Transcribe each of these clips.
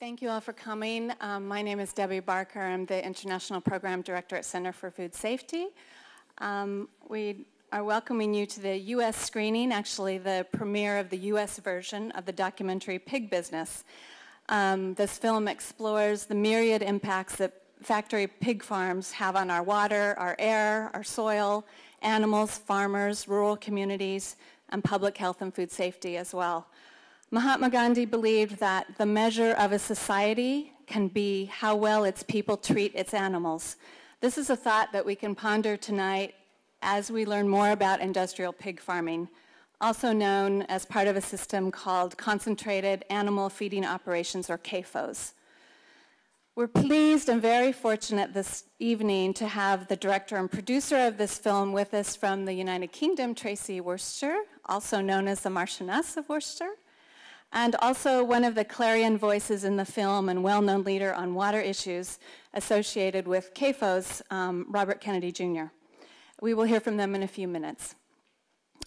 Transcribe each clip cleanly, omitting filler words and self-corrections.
Thank you all for coming. My name is Debbie Barker. I'm the International Program Director at Center for Food Safety. We are welcoming you to the U.S. screening, actually the premiere of the U.S. version of the documentary Pig Business. This film explores the myriad impacts that factory pig farms have on our water, our air, our soil, animals, farmers, rural communities, and public health and food safety as well. Mahatma Gandhi believed that the measure of a society can be how well its people treat its animals. This is a thought that we can ponder tonight as we learn more about industrial pig farming, also known as part of a system called Concentrated Animal Feeding Operations, or CAFOs. We're pleased and very fortunate this evening to have the director and producer of this film with us from the United Kingdom, Tracy Worcester, also known as the Marchioness of Worcester, and also one of the clarion voices in the film and well-known leader on water issues associated with CAFOs, Robert Kennedy Jr. We will hear from them in a few minutes.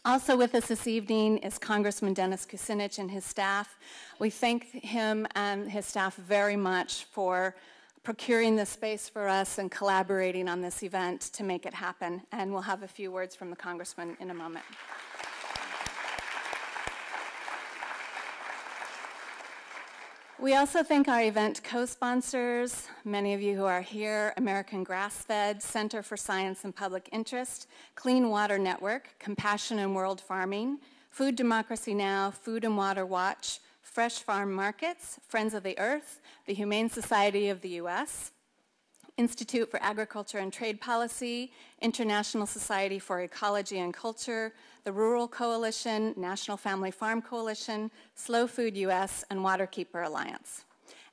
Also with us this evening is Congressman Dennis Kucinich and his staff. We thank him and his staff very much for procuring the space for us and collaborating on this event to make it happen. And we'll have a few words from the Congressman in a moment. We also thank our event co-sponsors, many of you who are here, American Grass-Fed, Center for Science and Public Interest, Clean Water Network, Compassion in World Farming, Food Democracy Now!, Food and Water Watch, Fresh Farm Markets, Friends of the Earth, the Humane Society of the U.S., Institute for Agriculture and Trade Policy, International Society for Ecology and Culture, the Rural Coalition, National Family Farm Coalition, Slow Food US, and Waterkeeper Alliance.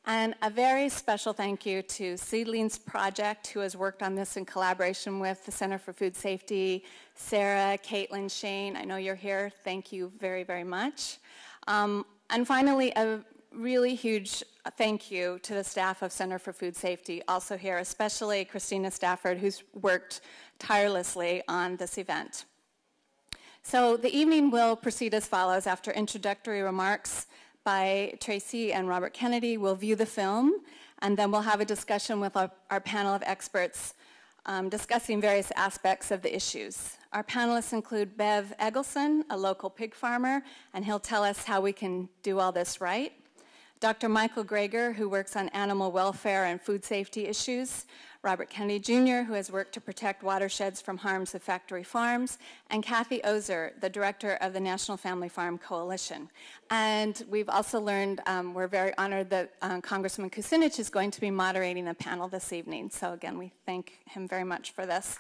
And a very special thank you to Seedlings Project, who has worked on this in collaboration with the Center for Food Safety, Sarah, Caitlin, Shane, I know you're here. Thank you very, very much. And finally, a really huge thank you to the staff of Center for Food Safety, also here, especially Christina Stafford, who's worked tirelessly on this event. So the evening will proceed as follows. After introductory remarks by Tracy and Robert Kennedy, we'll view the film, and then we'll have a discussion with our panel of experts discussing various aspects of the issues. Our panelists include Bev Eggleston, a local pig farmer, and he'll tell us how we can do all this right. Dr. Michael Greger, who works on animal welfare and food safety issues, Robert Kennedy Jr., who has worked to protect watersheds from harms of factory farms, and Cathy Ozer, the director of the National Family Farm Coalition. And we've also learned, we're very honored that Congressman Kucinich is going to be moderating the panel this evening. So again, we thank him very much for this.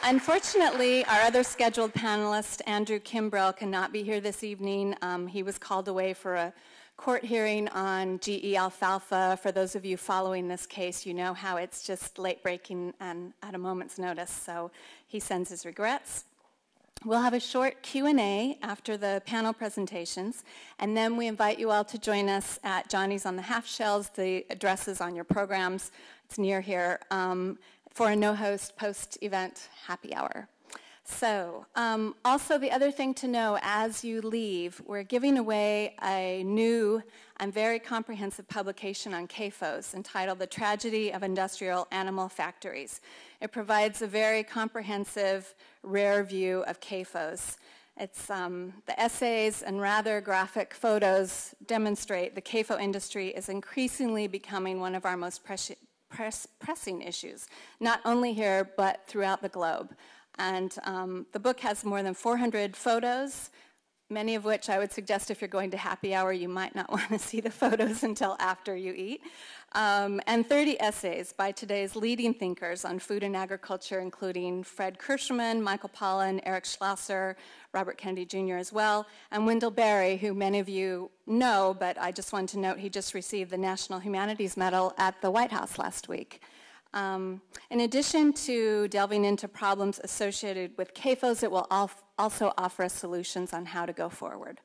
Unfortunately, our other scheduled panelist, Andrew Kimbrell, cannot be here this evening. He was called away for a court hearing on GE alfalfa. For those of you following this case, you know how it's just late-breaking and at a moment's notice, so he sends his regrets. We'll have a short Q&A after the panel presentations, and then we invite you all to join us at Johnny's on the Half Shells. The address is on your programs. It's near here. For a no-host post-event happy hour. So, also the other thing to know as you leave, we're giving away a new and very comprehensive publication on CAFOs entitled The Tragedy of Industrial Animal Factories. It provides a very comprehensive, rare view of CAFOs. It's, the essays and rather graphic photos demonstrate the CAFO industry is increasingly becoming one of our most pressing issues, not only here, but throughout the globe. And the book has more than 400 photos, many of which I would suggest if you're going to happy hour, you might not want to see the photos until after you eat. And 30 essays by today's leading thinkers on food and agriculture, including Fred Kirschman, Michael Pollan, Eric Schlosser, Robert Kennedy Jr. as well, and Wendell Berry, who many of you know, but I just wanted to note he just received the National Humanities Medal at the White House last week. In addition to delving into problems associated with CAFOs, it will also offer us solutions on how to go forward.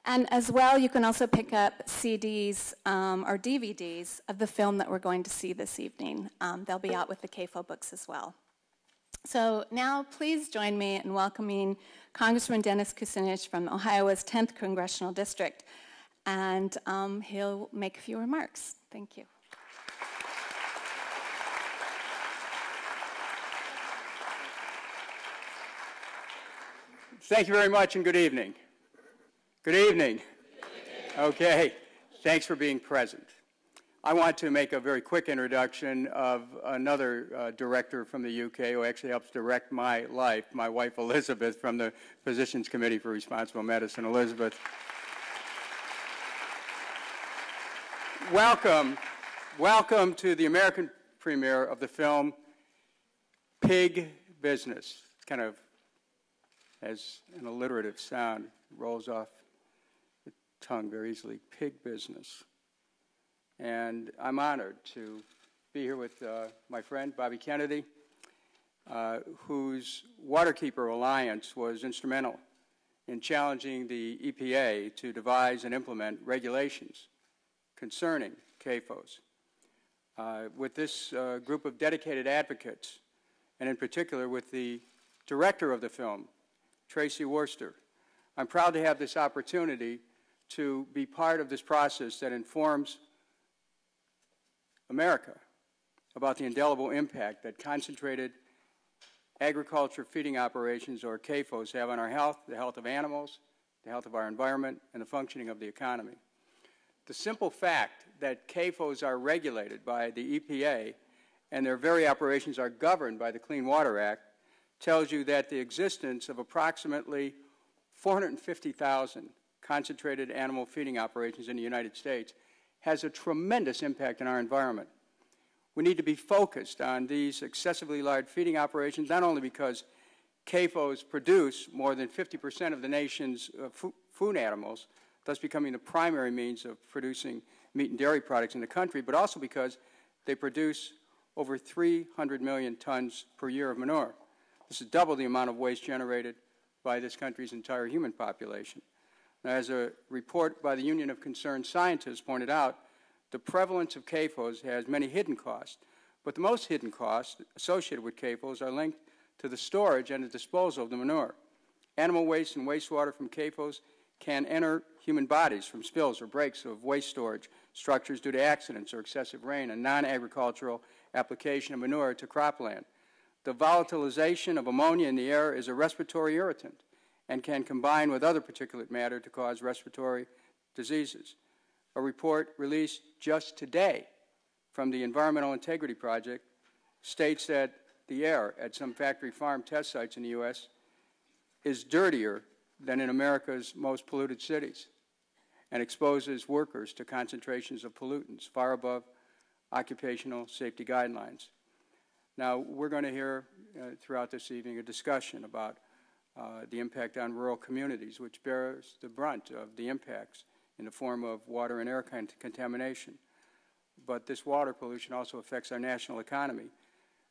And as well, you can also pick up CDs or DVDs of the film that we're going to see this evening. They'll be out with the CAFO books as well. So now please join me in welcoming Congressman Dennis Kucinich from Ohio's 10th Congressional District. and he'll make a few remarks. Thank you. Thank you very much, and good evening. Good evening. Okay, thanks for being present. I want to make a very quick introduction of another director from the UK who actually helps direct my life, my wife Elizabeth from the Physicians Committee for Responsible Medicine. Elizabeth. Welcome to the American premiere of the film Pig Business. It's kind of has an alliterative sound, rolls off the tongue very easily, Pig Business. And I'm honored to be here with my friend, Bobby Kennedy, whose Waterkeeper Alliance was instrumental in challenging the EPA to devise and implement regulations concerning CAFOs. With this group of dedicated advocates, and in particular with the director of the film, Tracy, Worcester, I'm proud to have this opportunity to be part of this process that informs America about the indelible impact that concentrated agriculture feeding operations, or CAFOs, have on our health, the health of animals, the health of our environment, and the functioning of the economy. The simple fact that CAFOs are regulated by the EPA and their very operations are governed by the Clean Water Act tells you that the existence of approximately 450,000 concentrated animal feeding operations in the United States has a tremendous impact on our environment. We need to be focused on these excessively large feeding operations, not only because CAFOs produce more than 50% of the nation's food animals, thus becoming the primary means of producing meat and dairy products in the country, but also because they produce over 300 million tons per year of manure. This is double the amount of waste generated by this country's entire human population. Now, as a report by the Union of Concerned Scientists pointed out, the prevalence of CAFOs has many hidden costs, but the most hidden costs associated with CAFOs are linked to the storage and the disposal of the manure. Animal waste and wastewater from CAFOs can enter human bodies from spills or breaks of waste storage structures due to accidents or excessive rain and non-agricultural application of manure to cropland. The volatilization of ammonia in the air is a respiratory irritant and can combine with other particulate matter to cause respiratory diseases. A report released just today from the Environmental Integrity Project states that the air at some factory farm test sites in the U.S. is dirtier than in America's most polluted cities and exposes workers to concentrations of pollutants far above occupational safety guidelines. Now, we're going to hear throughout this evening a discussion about the impact on rural communities, which bears the brunt of the impacts in the form of water and air contamination. But this water pollution also affects our national economy.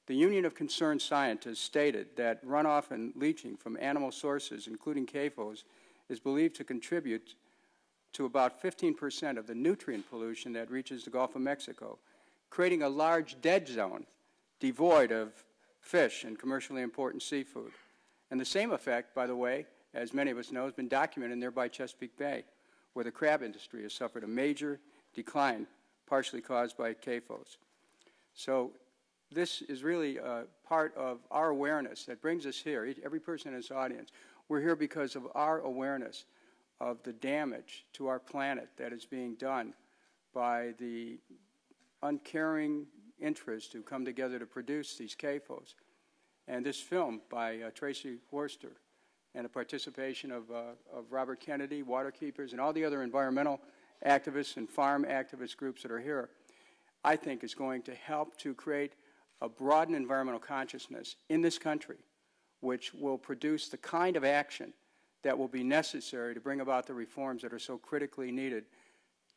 The Union of Concerned Scientists stated that runoff and leaching from animal sources, including CAFOs, is believed to contribute to about 15% of the nutrient pollution that reaches the Gulf of Mexico, creating a large dead zone devoid of fish and commercially important seafood. And the same effect, by the way, as many of us know, has been documented in nearby Chesapeake Bay, where the crab industry has suffered a major decline, partially caused by CAFOs. So this is really part of our awareness that brings us here, every person in this audience. We're here because of our awareness of the damage to our planet that is being done by the uncaring interests who come together to produce these CAFOs. And this film by Tracy Worcester and the participation of Robert Kennedy, Waterkeepers, and all the other environmental activists and farm activist groups that are here, I think is going to help to create a broadened environmental consciousness in this country, which will produce the kind of action that will be necessary to bring about the reforms that are so critically needed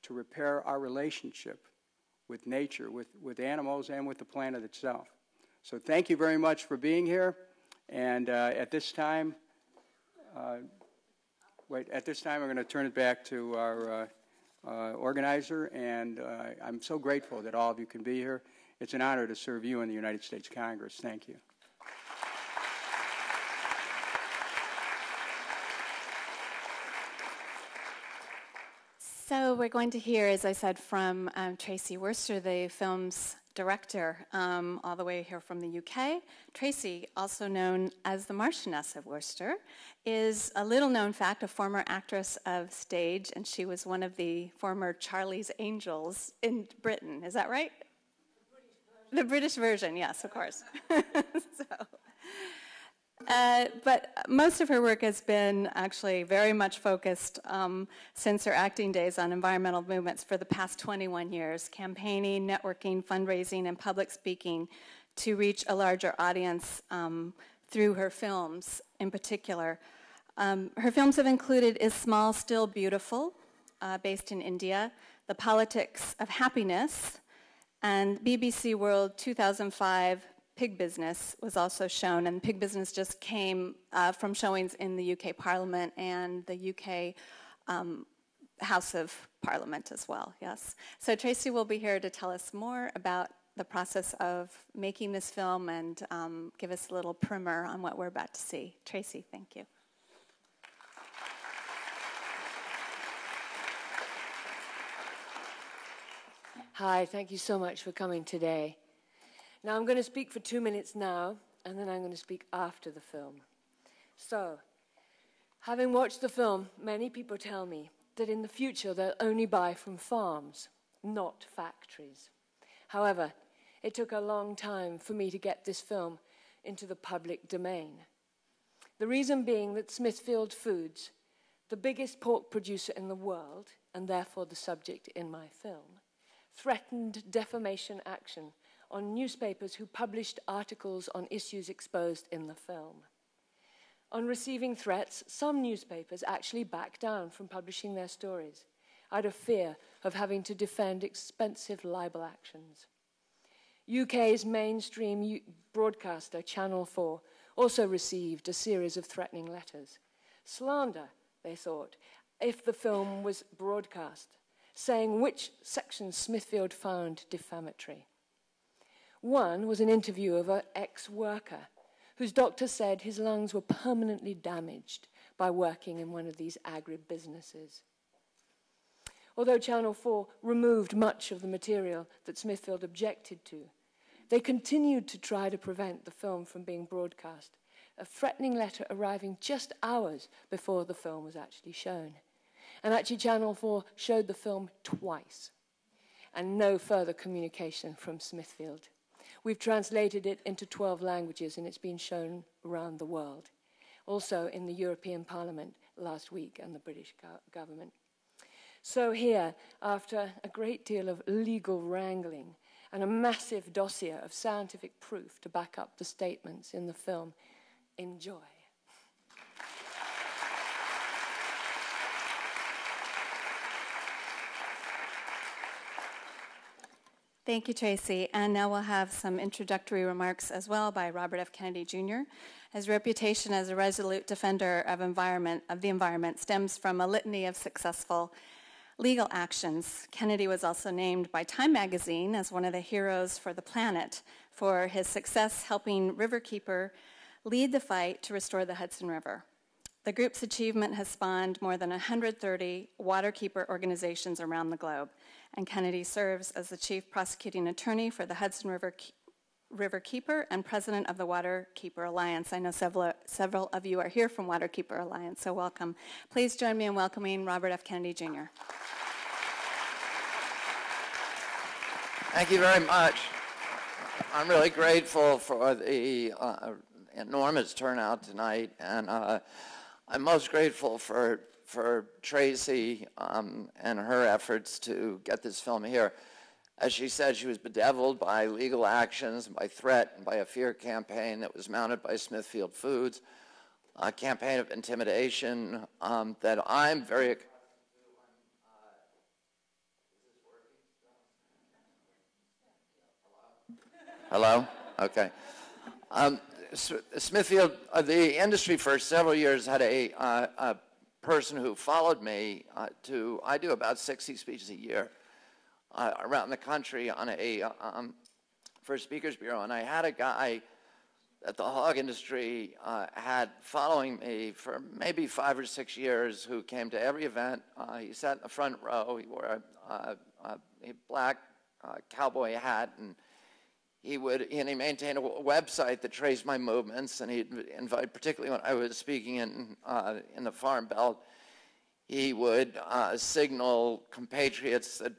to repair our relationship with nature, with animals, and with the planet itself. So thank you very much for being here. And at this time, we're going to turn it back to our organizer. And I'm so grateful that all of you can be here. It's an honor to serve you in the United States Congress. Thank you. So we're going to hear, as I said, from Tracy Worcester, the film's director, all the way here from the UK. Tracy, also known as the Marchioness of Worcester, is a little-known fact, a former actress of stage, and she was one of the former Charlie's Angels in Britain. Is that right? The British version, yes, of course. But most of her work has been actually very much focused since her acting days on environmental movements for the past 21 years, campaigning, networking, fundraising, and public speaking to reach a larger audience through her films in particular. Her films have included Is Small Still Beautiful, based in India, The Politics of Happiness, and BBC World 2005 Pig Business was also shown, and Pig Business just came from showings in the UK Parliament and the UK House of Parliament as well, yes. So Tracy will be here to tell us more about the process of making this film and give us a little primer on what we're about to see. Tracy, thank you. Hi, thank you so much for coming today. Now, I'm going to speak for 2 minutes now, and then I'm going to speak after the film. So, having watched the film, many people tell me that in the future they'll only buy from farms, not factories. However, it took a long time for me to get this film into the public domain. The reason being that Smithfield Foods, the biggest pork producer in the world, and therefore the subject in my film, threatened defamation action on newspapers who published articles on issues exposed in the film. On receiving threats, some newspapers actually backed down from publishing their stories out of fear of having to defend expensive libel actions. UK's mainstream broadcaster, Channel 4, also received a series of threatening letters. Slander, they thought, if the film was broadcast, saying which sections Smithfield found defamatory. One was an interview of an ex-worker whose doctor said his lungs were permanently damaged by working in one of these agribusinesses. Although Channel 4 removed much of the material that Smithfield objected to, they continued to try to prevent the film from being broadcast, a threatening letter arriving just hours before the film was actually shown. And actually Channel 4 showed the film twice, and no further communication from Smithfield. We've translated it into 12 languages, and it's been shown around the world. Also in the European Parliament last week and the British government. So here, after a great deal of legal wrangling and a massive dossier of scientific proof to back up the statements in the film, enjoy. Thank you, Tracy. And now we'll have some introductory remarks as well by Robert F. Kennedy, Jr. His reputation as a resolute defender of the environment stems from a litany of successful legal actions. Kennedy was also named by Time magazine as one of the heroes for the planet for his success helping Riverkeeper lead the fight to restore the Hudson River. The group's achievement has spawned more than 130 waterkeeper organizations around the globe, and Kennedy serves as the chief prosecuting attorney for the Hudson Riverkeeper and president of the Waterkeeper Alliance. I know several of you are here from Waterkeeper Alliance, so welcome. Please join me in welcoming Robert F. Kennedy, Jr. Thank you very much. I'm really grateful for the enormous turnout tonight, and I'm most grateful for Tracy and her efforts to get this film here. As she said, she was bedeviled by legal actions, by threat, and by a fear campaign that was mounted by Smithfield Foods, a campaign of intimidation that I'm very... Hello? Okay. Smithfield, the industry for several years had a person who followed me I do about 60 speeches a year around the country on for Speakers Bureau, and I had a guy that the hog industry had following me for maybe 5 or 6 years, who came to every event. He sat in the front row. He wore a black cowboy hat, and he maintained a website that traced my movements, and he'd invite, particularly when I was speaking in the Farm Belt, he would signal compatriots that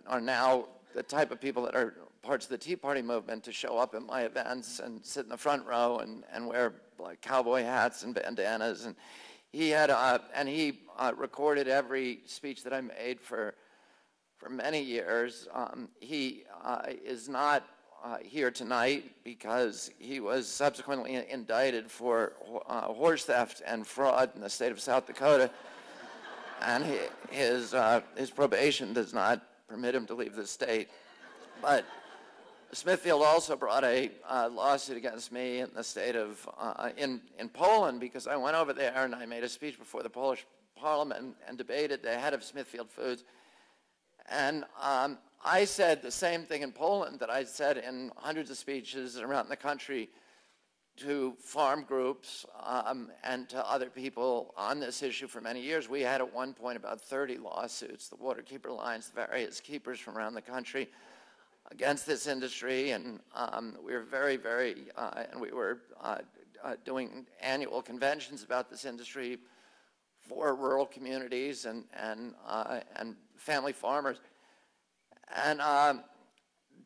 are now the type of people that are parts of the Tea Party movement to show up at my events and sit in the front row and wear like cowboy hats and bandanas. And he had he recorded every speech that I made for many years. He is not here tonight because he was subsequently indicted for horse theft and fraud in the state of South Dakota, and his probation does not permit him to leave the state. But Smithfield also brought a lawsuit against me in the state of in Poland, because I went over there and I made a speech before the Polish Parliament and debated the head of Smithfield Foods. And I said the same thing in Poland that I said in hundreds of speeches around the country to farm groups and to other people on this issue for many years. We had at one point about 30 lawsuits, the Waterkeeper Alliance, the various keepers from around the country, against this industry, and we were very, and we were doing annual conventions about this industry for rural communities and family farmers. And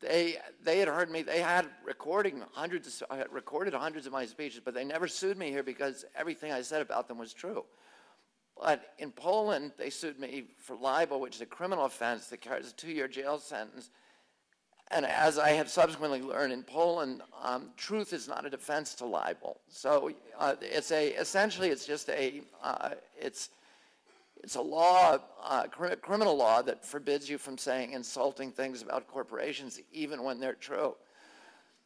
they had heard me. They had I had recorded hundreds of my speeches, but they never sued me here because everything I said about them was true. But in Poland, they sued me for libel, which is a criminal offense that carries a 2-year jail sentence. And as I have subsequently learned in Poland, truth is not a defense to libel. So essentially it's just it's a law, criminal law, that forbids you from saying insulting things about corporations even when they're true.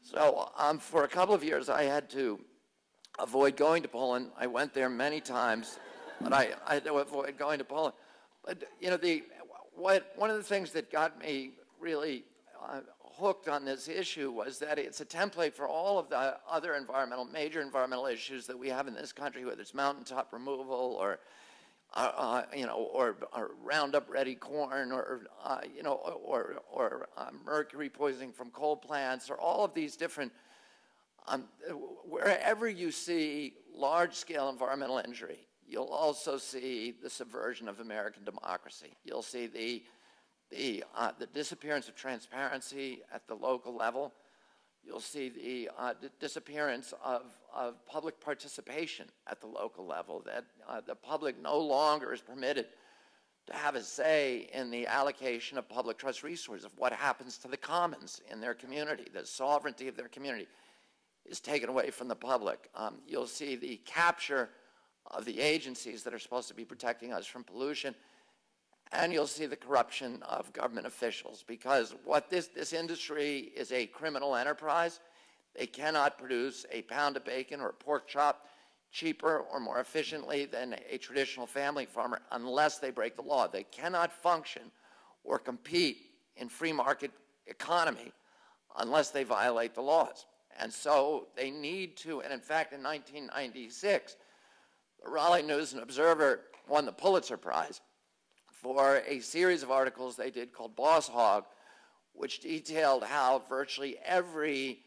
So for a couple of years I had to avoid going to Poland. I went there many times, but I had to avoid going to Poland. But you know, one of the things that got me really hooked on this issue was that it's a template for all of the other major environmental issues that we have in this country, whether it's mountaintop removal or Roundup Ready corn, or mercury poisoning from coal plants, or all of these different. Wherever you see large-scale environmental injury, you'll also see the subversion of American democracy. You'll see the disappearance of transparency at the local level. You'll see the disappearance of public participation at the local level, that the public no longer is permitted to have a say in the allocation of public trust resources, of what happens to the commons in their community. The sovereignty of their community is taken away from the public. You'll see the capture of the agencies that are supposed to be protecting us from pollution. And you'll see the corruption of government officials, because what this industry is a criminal enterprise. They cannot produce a pound of bacon or a pork chop cheaper or more efficiently than a traditional family farmer unless they break the law. They cannot function or compete in free market economy unless they violate the laws. And so they need to, and in fact in 1996, the Raleigh News and Observer won the Pulitzer Prize for a series of articles they did called Boss Hog, which detailed how virtually every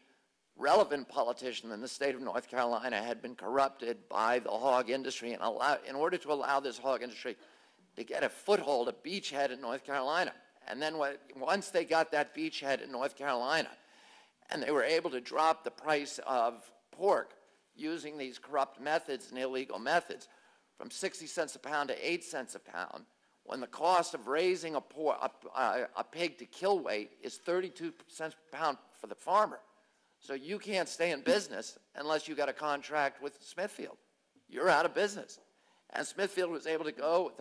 relevant politician in the state of North Carolina had been corrupted by the hog industry, and in order to allow this hog industry to get a foothold, a beachhead in North Carolina. And then once they got that beachhead in North Carolina, and they were able to drop the price of pork using these corrupt methods and illegal methods from 60 cents a pound to 8 cents a pound, when the cost of raising a pig to kill weight is 32 cents per pound for the farmer. So you can't stay in business unless you got a contract with Smithfield. You're out of business. And Smithfield was able to go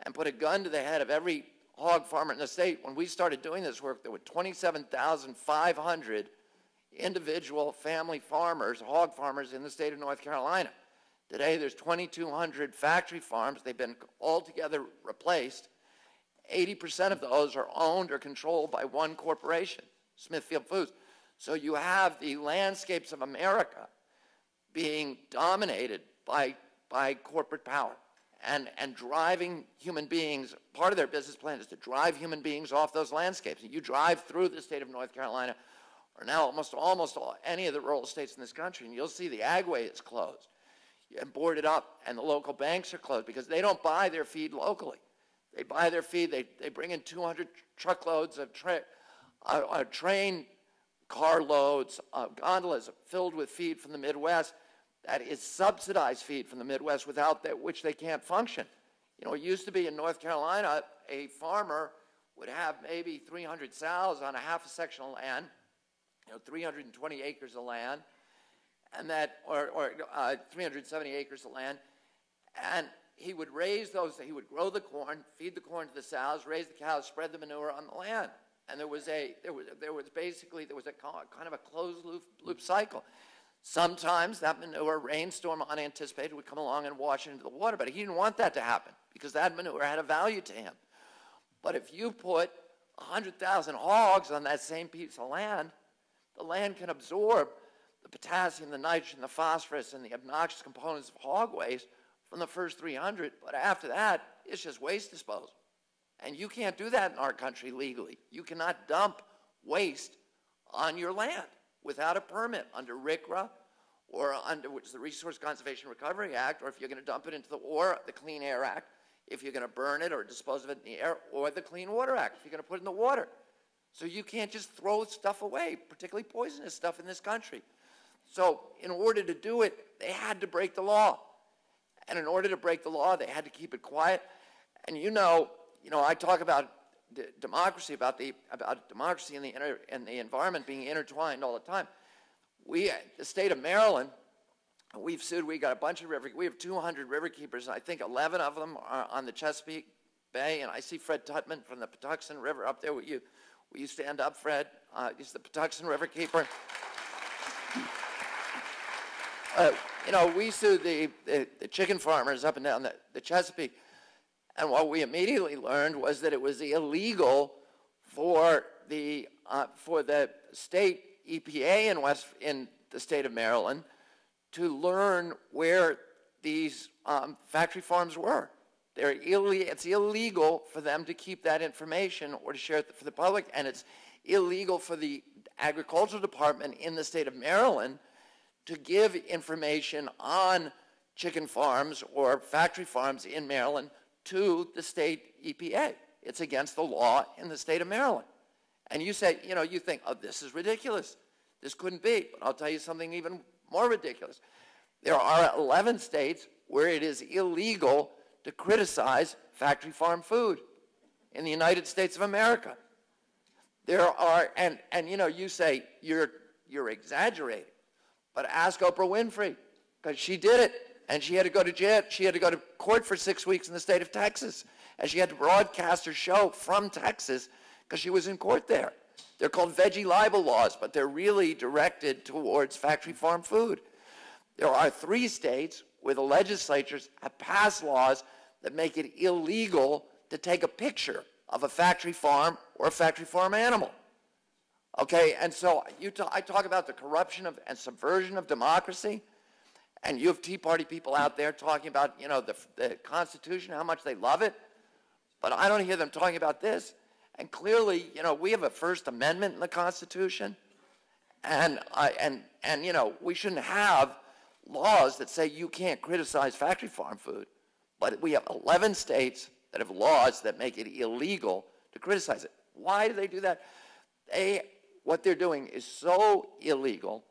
and put a gun to the head of every hog farmer in the state. When we started doing this work, there were 27,500 individual family farmers, hog farmers in the state of North Carolina. Today, there's 2,200 factory farms. They've been altogether replaced. 80% of those are owned or controlled by one corporation, Smithfield Foods. So you have the landscapes of America being dominated by corporate power and driving human beings. Part of their business plan is to drive human beings off those landscapes. And you drive through the state of North Carolina, or now almost any of the rural states in this country, and you'll see the agway is closed and boarded up, and the local banks are closed because they don't buy their feed locally. They buy their feed, they bring in 200 truckloads of train car loads, gondolas filled with feed from the Midwest. That is subsidized feed from the Midwest, without that which they can't function. You know, it used to be in North Carolina, a farmer would have maybe 300 sows on a half a section of land, 320 acres of land, and or 370 acres of land, and he would raise those. He would grow the corn, feed the corn to the sows, raise the cows, spread the manure on the land, and there was a kind of a closed loop cycle. Sometimes that manure, rainstorm unanticipated, would come along and wash it into the water, but he didn't want that to happen because that manure had a value to him. But if you put 100,000 hogs on that same piece of land, the land can absorb the potassium, the nitrogen, the phosphorus, and the obnoxious components of hog waste from the first 300, but after that, it's just waste disposal. And you can't do that in our country legally. You cannot dump waste on your land without a permit under RCRA or under which is the Resource Conservation Recovery Act, or if you're going to dump it into the Clean Air Act, if you're going to burn it or dispose of it in the air, or the Clean Water Act, if you're going to put it in the water. So you can't just throw stuff away, particularly poisonous stuff in this country. So in order to do it, they had to break the law. And in order to break the law, they had to keep it quiet. And I talk about democracy, about democracy and the environment being intertwined all the time. The state of Maryland, we've sued. We got a bunch of we have 200 river keepers, and I think 11 of them are on the Chesapeake Bay. And I see Fred Tutman from the Patuxent River up there with you. Will you stand up, Fred? He's the Patuxent River keeper. We sued the chicken farmers up and down the Chesapeake, and what we immediately learned was that it was illegal for the state EPA in the state of Maryland to learn where these factory farms were. It's illegal for them to keep that information or to share it for the public, and it's illegal for the agricultural department in the state of Maryland to give information on chicken farms or factory farms in Maryland to the state EPA. It's against the law in the state of Maryland. And you say, you think, oh, this is ridiculous. This couldn't be. But I'll tell you something even more ridiculous. There are 11 states where it is illegal to criticize factory farm food in the United States of America. There are, and you say you're exaggerating. But ask Oprah Winfrey, because she did it, and she had to go to jail. She had to go to court for 6 weeks in the state of Texas, and she had to broadcast her show from Texas because she was in court there. They're called veggie libel laws, but they're really directed towards factory farm food. There are 3 states where the legislatures have passed laws that make it illegal to take a picture of a factory farm or a factory farm animal. Okay, and so I talk about the corruption and subversion of democracy, and you have Tea Party people out there talking about, the Constitution, how much they love it, but I don't hear them talking about this. And clearly, we have a First Amendment in the Constitution, and we shouldn't have laws that say you can't criticize factory farm food, but we have 11 states that have laws that make it illegal to criticize it. Why do they do that? What they're doing is so illegal,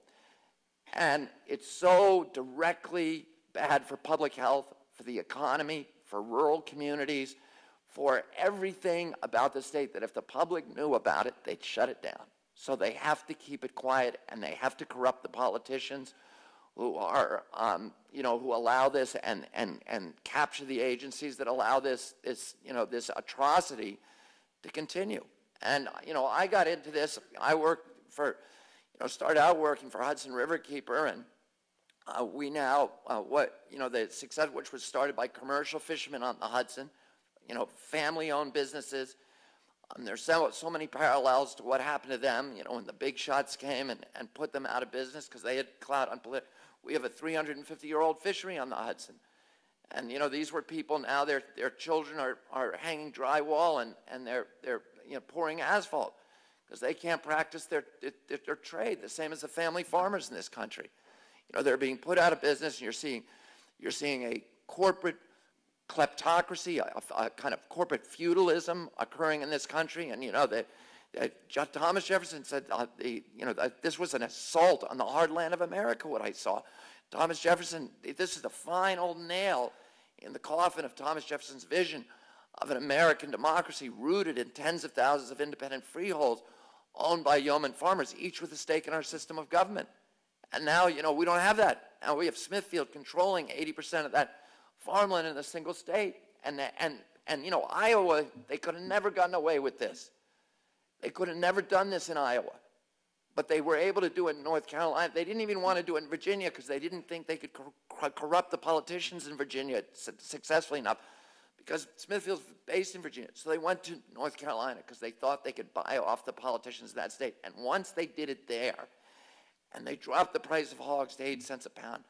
and it's so directly bad for public health, for the economy, for rural communities, for everything about the state, that if the public knew about it, they'd shut it down. So they have to keep it quiet, and they have to corrupt the politicians who are, who allow this and capture the agencies that allow this atrocity to continue. And, I got into this. I worked started out working for Hudson Riverkeeper, and we now, the success, which was started by commercial fishermen on the Hudson, family-owned businesses. There's so many parallels to what happened to them, you know, when the big shots came and put them out of business because they had clout on political. We have a 350-year-old fishery on the Hudson. And, you know, these were people now, their children are hanging drywall and they're you know, pouring asphalt because they can't practice their trade, the same as the family farmers in this country. You know, they're being put out of business, and you're seeing a corporate kleptocracy, a kind of corporate feudalism occurring in this country. And, you know, Thomas Jefferson said, this was an assault on the hard land of America, what I saw. Thomas Jefferson, this is the final nail in the coffin of Thomas Jefferson's vision of an American democracy rooted in tens of thousands of independent freeholds owned by yeoman farmers, each with a stake in our system of government. And now, you know, we don't have that. Now we have Smithfield controlling 80% of that farmland in a single state. And you know, Iowa, they could have never gotten away with this. They could have never done this in Iowa. But they were able to do it in North Carolina. They didn't even want to do it in Virginia because they didn't think they could corrupt the politicians in Virginia successfully enough, because Smithfield's based in Virginia. So they went to North Carolina because they thought they could buy off the politicians of that state. And once they did it there, and they dropped the price of hogs to 8 cents a pound,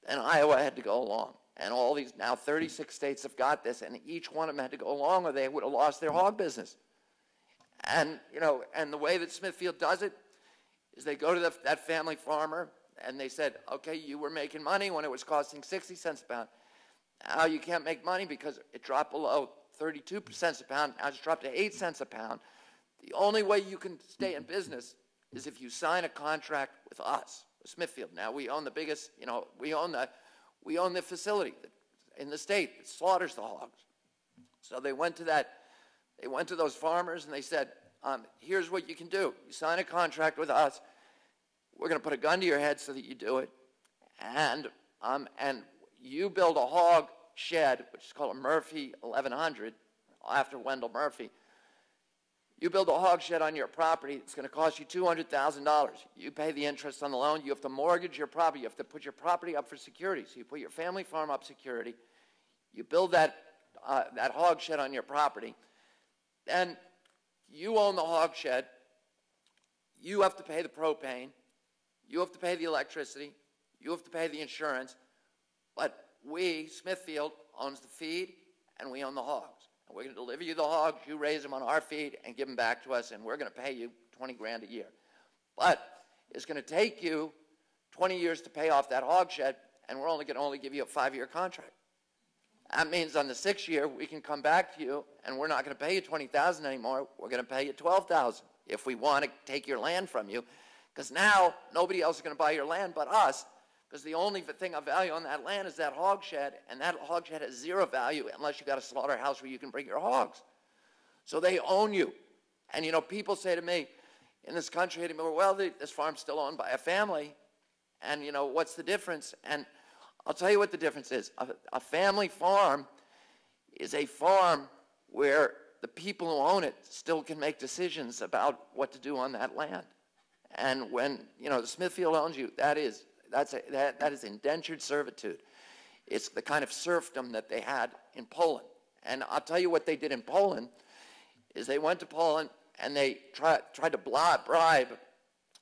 then Iowa had to go along. And all these, now 36 states have got this, and each one of them had to go along or they would have lost their hog business. And, you know, and the way that Smithfield does it is they go to that family farmer and they said, okay, you were making money when it was costing 60 cents a pound. Now you can't make money because it dropped below 32 cents a pound. Now it's dropped to 8 cents a pound. The only way you can stay in business is if you sign a contract with us, Smithfield. Now we own the biggest, you know, we own the facility in the state that slaughters the hogs. So they went to those farmers and they said, here's what you can do. You sign a contract with us. We're going to put a gun to your head so that you do it. And you build a hog shed, which is called a Murphy 1100, after Wendell Murphy. You build a hog shed on your property. It's going to cost you $200,000. You pay the interest on the loan. You have to mortgage your property. You have to put your property up for security. So you put your family farm up security. You build that hog shed on your property. Then you own the hog shed. You have to pay the propane. You have to pay the electricity. You have to pay the insurance. But we, Smithfield, owns the feed, and we own the hogs. And we're going to deliver you the hogs. You raise them on our feed and give them back to us, and we're going to pay you $20 grand a year. But it's going to take you 20 years to pay off that hog shed, and we're only going to give you a 5-year contract. That means on the 6th year, we can come back to you, and we're not going to pay you $20,000 anymore. We're going to pay you $12,000 if we want to take your land from you, because now nobody else is going to buy your land but us, because the only thing of value on that land is that hog shed, and that hog shed has zero value unless you got a slaughterhouse where you can bring your hogs. So they own you. And, you know, people say to me in this country, well, this farm's still owned by a family, and, you know, what's the difference? And I'll tell you what the difference is. A family farm is a farm where the people who own it still can make decisions about what to do on that land. And when, you know, Smithfield owns you, that is indentured servitude. It's the kind of serfdom that they had in Poland. And I'll tell you what they did in Poland is they went to Poland and they tried to bribe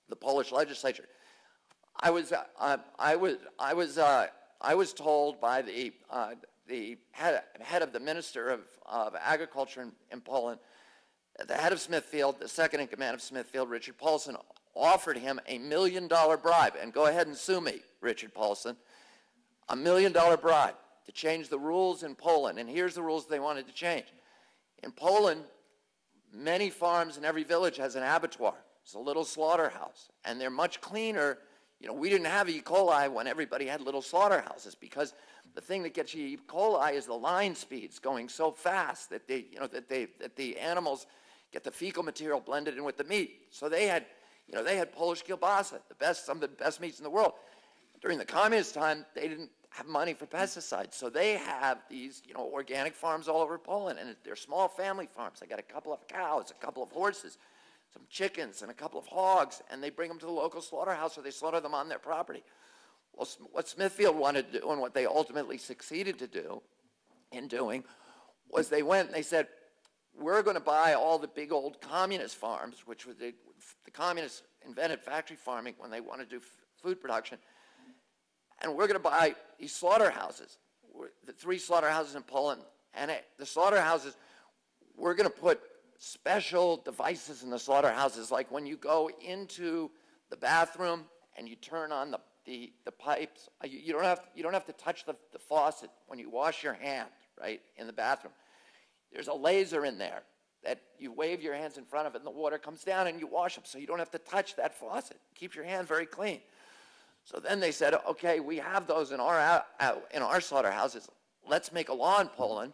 the Polish legislature. I was told by the head of the Minister of Agriculture in Poland, the head of Smithfield, the second in command of Smithfield, Richard Paulson, offered him $1 million bribe, and go ahead and sue me, Richard Paulson, $1 million bribe to change the rules in Poland. And here's the rules they wanted to change. In Poland, many farms in every village has an abattoir. It's a little slaughterhouse, and they're much cleaner. You know, we didn't have E. coli when everybody had little slaughterhouses, because the thing that gets you E. coli is the line speeds going so fast that that the animals get the fecal material blended in with the meat. So they had Polish kielbasa, some of the best meats in the world. During the communist time, they didn't have money for pesticides, so they have these, you know, organic farms all over Poland, and they're small family farms. They got a couple of cows, a couple of horses, some chickens, and a couple of hogs, and they bring them to the local slaughterhouse, or they slaughter them on their property. Well, what Smithfield wanted to do, and what they ultimately succeeded in doing, was they went and they said, we're going to buy all the big old communist farms, which were the communists invented factory farming when they wanted to do food production, and we're going to buy these slaughterhouses, the 3 slaughterhouses in Poland, and the slaughterhouses, we're going to put special devices in the slaughterhouses, like when you go into the bathroom and you turn on the pipes, you don't have to touch the faucet when you wash your hand, right, in the bathroom. There's a laser in there that you wave your hands in front of it and the water comes down and you wash them, so you don't have to touch that faucet. Keep your hand very clean. So then they said, okay, we have those in our slaughterhouses. Let's make a law in Poland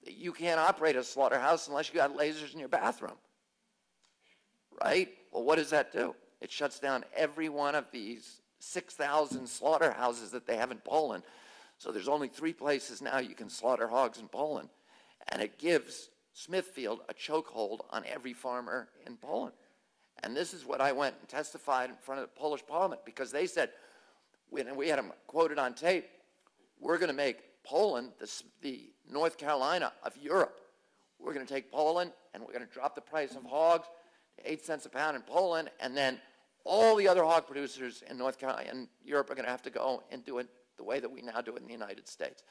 that you can't operate a slaughterhouse unless you got lasers in your bathroom, right? Well, what does that do? It shuts down every one of these 6,000 slaughterhouses that they have in Poland. So there's only 3 places now you can slaughter hogs in Poland. And it gives Smithfield a chokehold on every farmer in Poland. And this is what I went and testified in front of the Polish parliament, because they said, and we had them quoted on tape, we're going to make Poland the North Carolina of Europe. We're going to take Poland and we're going to drop the price of hogs to 8 cents a pound in Poland, and then all the other hog producers in North Carolina and Europe are going to have to go and do it the way that we now do it in the United States.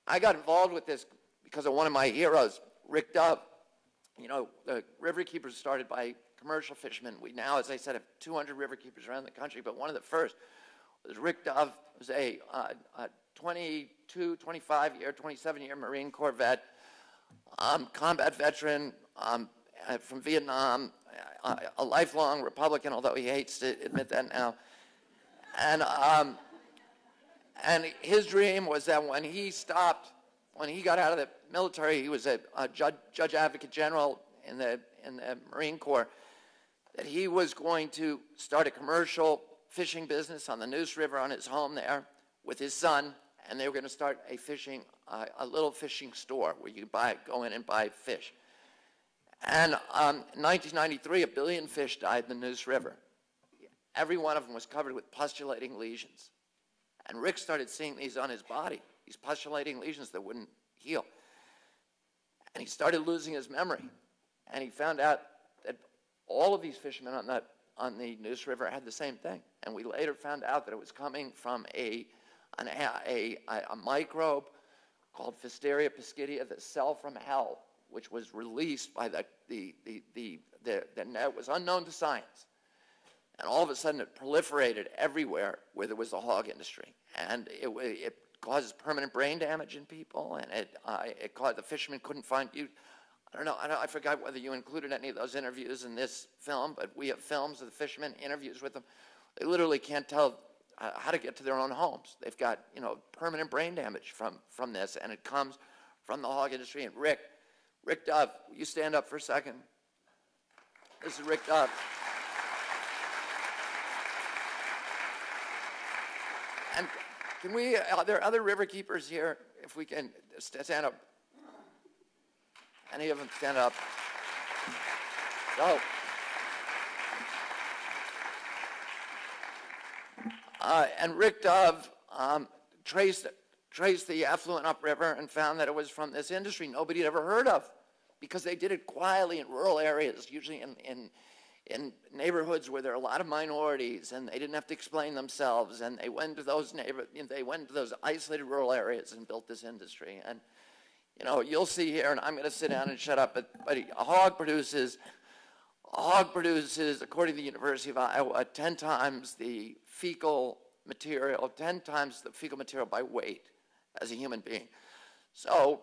I got involved with this because of one of my heroes, Rick Dove. You know, the river keepers started by commercial fishermen. We now, as I said, have 200 river keepers around the country, but one of the first was Rick Dove. Was a 22, 25-year, 27-year Marine Corps vet, combat veteran from Vietnam, a lifelong Republican, although he hates to admit that now. And his dream was that when he got out of the military, he was a judge advocate general in the Marine Corps, that he was going to start a commercial fishing business on the Neuse River on his home there with his son, and they were going to start a little fishing store where you go in and buy fish. And in 1993, 1 billion fish died in the Neuse River. Every one of them was covered with pustulating lesions. And Rick started seeing these on his body, these pustulating lesions that wouldn't heal. And he started losing his memory. And he found out that all of these fishermen on the Neuse River had the same thing. And we later found out that it was coming from a microbe called Pfiesteria piscidia, the cell from hell, which was released by the net, was unknown to science. And all of a sudden it proliferated everywhere where there was a hog industry. And it causes permanent brain damage in people, and it caused, the fishermen couldn't find you. I forgot whether you included any of those interviews in this film, but we have films of the fishermen, interviews with them. They literally can't tell how to get to their own homes. They've got, permanent brain damage from this, and it comes from the hog industry. And Rick Dove, will you stand up for a second? This is Rick Dove. And are there other river keepers here? If we can stand up. Any of them stand up? No. And Rick Dove traced the effluent upriver and found that it was from this industry nobody had ever heard of, because they did it quietly in rural areas, usually in neighborhoods where there are a lot of minorities, and they didn't have to explain themselves, and they went to those isolated rural areas and built this industry. And you'll see here, and I'm going to sit down and shut up, but a hog produces, according to the University of Iowa, 10 times the fecal material, 10 times the fecal material by weight as a human being. So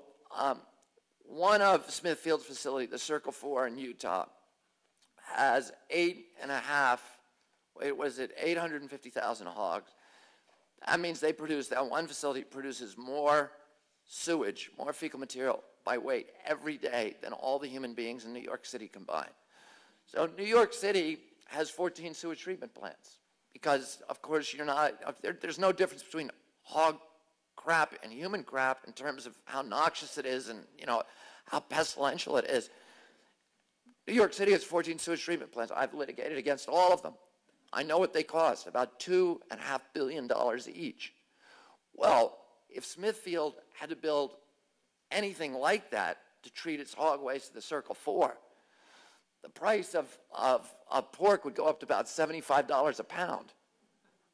one of Smithfield's facility, the Circle 4 in Utah, has 850,000 hogs. That means that one facility produces more sewage, more fecal material by weight every day than all the human beings in New York City combined. So New York City has 14 sewage treatment plants because, of course, there's no difference between hog crap and human crap in terms of how noxious it is and, how pestilential it is. New York City has 14 sewage treatment plants. I've litigated against all of them. I know what they cost, about $2.5 billion each. Well, if Smithfield had to build anything like that, to treat its hog waste to the Circle 4, the price of pork would go up to about $75 a pound,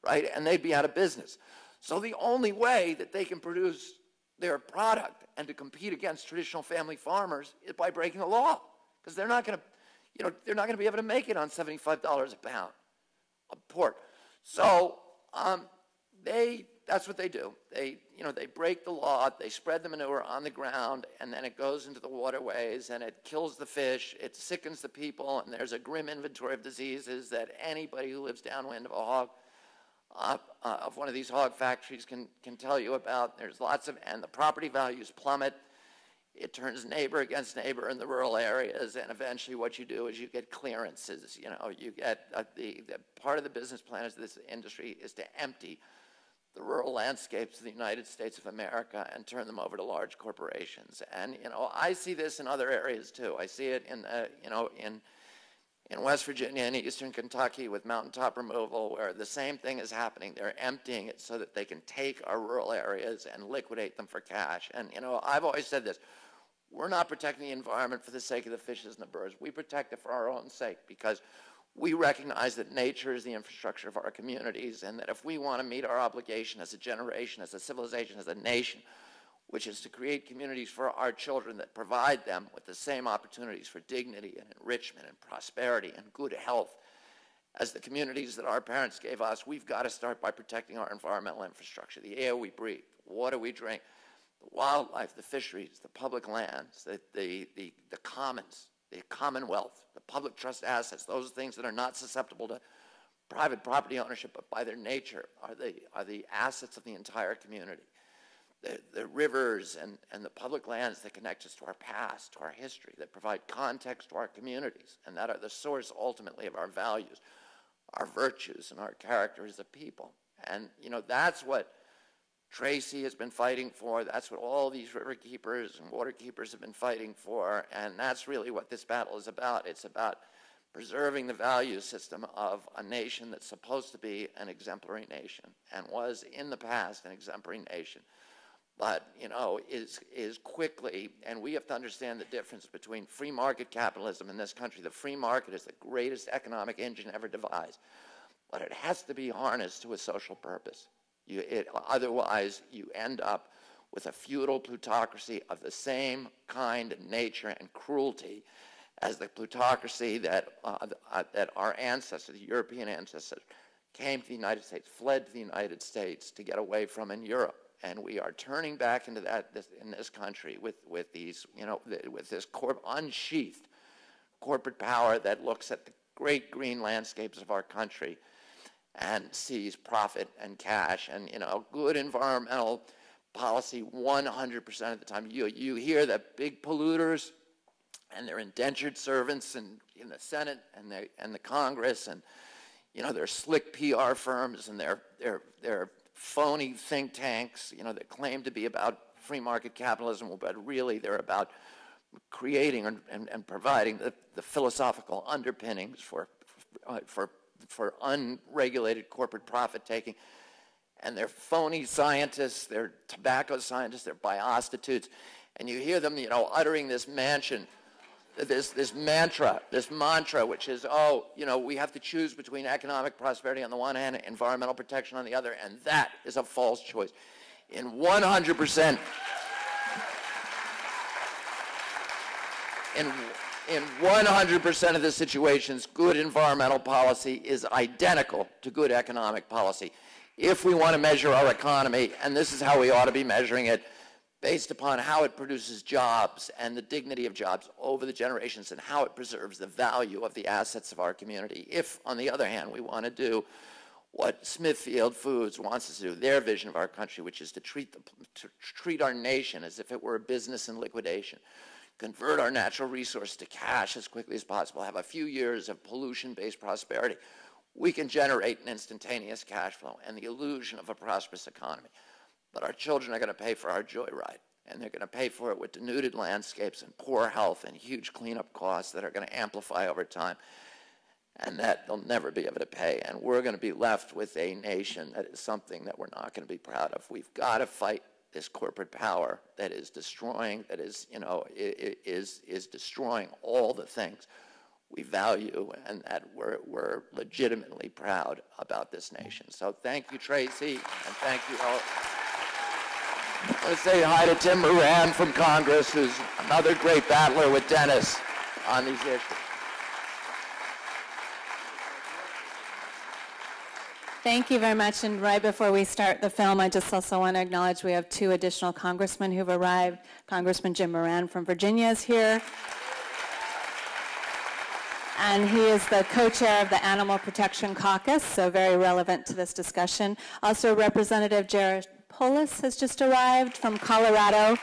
right? And they'd be out of business. So the only way that they can produce their product and to compete against traditional family farmers is by breaking the law, because they're not going to, they're not going to be able to make it on $75 a pound of pork. So that's what they do. They break the law, they spread the manure on the ground, and then it goes into the waterways, and it kills the fish, it sickens the people, and there's a grim inventory of diseases that anybody who lives downwind of a hog, of one of these hog factories can tell you about. There's lots of, and the property values plummet. It turns neighbor against neighbor in the rural areas, and eventually what you do is you get clearances. You get the part of the business plan of this industry is to empty the rural landscapes of the United States of America and turn them over to large corporations. And I see this in other areas too. I see it in West Virginia and Eastern Kentucky with mountaintop removal, where the same thing is happening. They're emptying it so that they can take our rural areas and liquidate them for cash. And I've always said this: we're not protecting the environment for the sake of the fishes and the birds. We protect it for our own sake, because we recognize that nature is the infrastructure of our communities, and that if we want to meet our obligation as a generation, as a civilization, as a nation, which is to create communities for our children that provide them with the same opportunities for dignity and enrichment and prosperity and good health as the communities that our parents gave us, we've got to start by protecting our environmental infrastructure, the air we breathe, the water we drink, the wildlife, the fisheries, the public lands, the commons, the commonwealth, the public trust assets. Those things that are not susceptible to private property ownership, but by their nature are the assets of the entire community. The rivers and the public lands that connect us to our past, to our history, that provide context to our communities, and that are the source ultimately of our values, our virtues, and our character as a people. And that's what Tracy has been fighting for. That's what all these river keepers and water keepers have been fighting for, and that's really what this battle is about. It's about preserving the value system of a nation that's supposed to be an exemplary nation, and was in the past an exemplary nation, but is quickly, and we have to understand the difference between free market capitalism in this country. The free market is the greatest economic engine ever devised, but it has to be harnessed to a social purpose. Otherwise, you end up with a feudal plutocracy of the same kind of nature and cruelty as the plutocracy that our ancestors, the European ancestors, came to the United States, fled to the United States to get away from in Europe. And we are turning back into that in this country with these, with this unsheathed corporate power that looks at the great green landscapes of our country and sees profit and cash and good environmental policy 100% of the time. You hear the big polluters and their indentured servants in the Senate and the Congress, and their slick PR firms and their phony think tanks, that claim to be about free market capitalism, but really they're about creating and providing the philosophical underpinnings for unregulated corporate profit taking. And they're phony scientists, they're tobacco scientists, they're biostitutes, and you hear them, uttering this mantra, which is, we have to choose between economic prosperity on the one hand and environmental protection on the other, and that is a false choice. In 100%, in 100% of the situations, good environmental policy is identical to good economic policy. If we want to measure our economy, and this is how we ought to be measuring it, based upon how it produces jobs and the dignity of jobs over the generations and how it preserves the value of the assets of our community. If, on the other hand, we want to do what Smithfield Foods wants us to do, their vision of our country, which is to treat our nation as if it were a business in liquidation, convert our natural resource to cash as quickly as possible, have a few years of pollution-based prosperity, we can generate an instantaneous cash flow and the illusion of a prosperous economy. But our children are going to pay for our joyride, and they're going to pay for it with denuded landscapes and poor health and huge cleanup costs that are going to amplify over time, and that they'll never be able to pay. And we're going to be left with a nation that is something that we're not going to be proud of. We've got to fight this corporate power that is destroying, that is, you know, is destroying all the things we value and that we're legitimately proud about this nation. So thank you, Tracy, and thank you all. Let's say hi to Tim Moran from Congress, who's another great battler with Dennis on these issues. Thank you very much. And right before we start the film, I just also want to acknowledge we have 2 additional congressmen who've arrived. Congressman Jim Moran from Virginia is here. And he is the co-chair of the Animal Protection Caucus, so very relevant to this discussion. Also, Representative Jared Polis has just arrived from Colorado.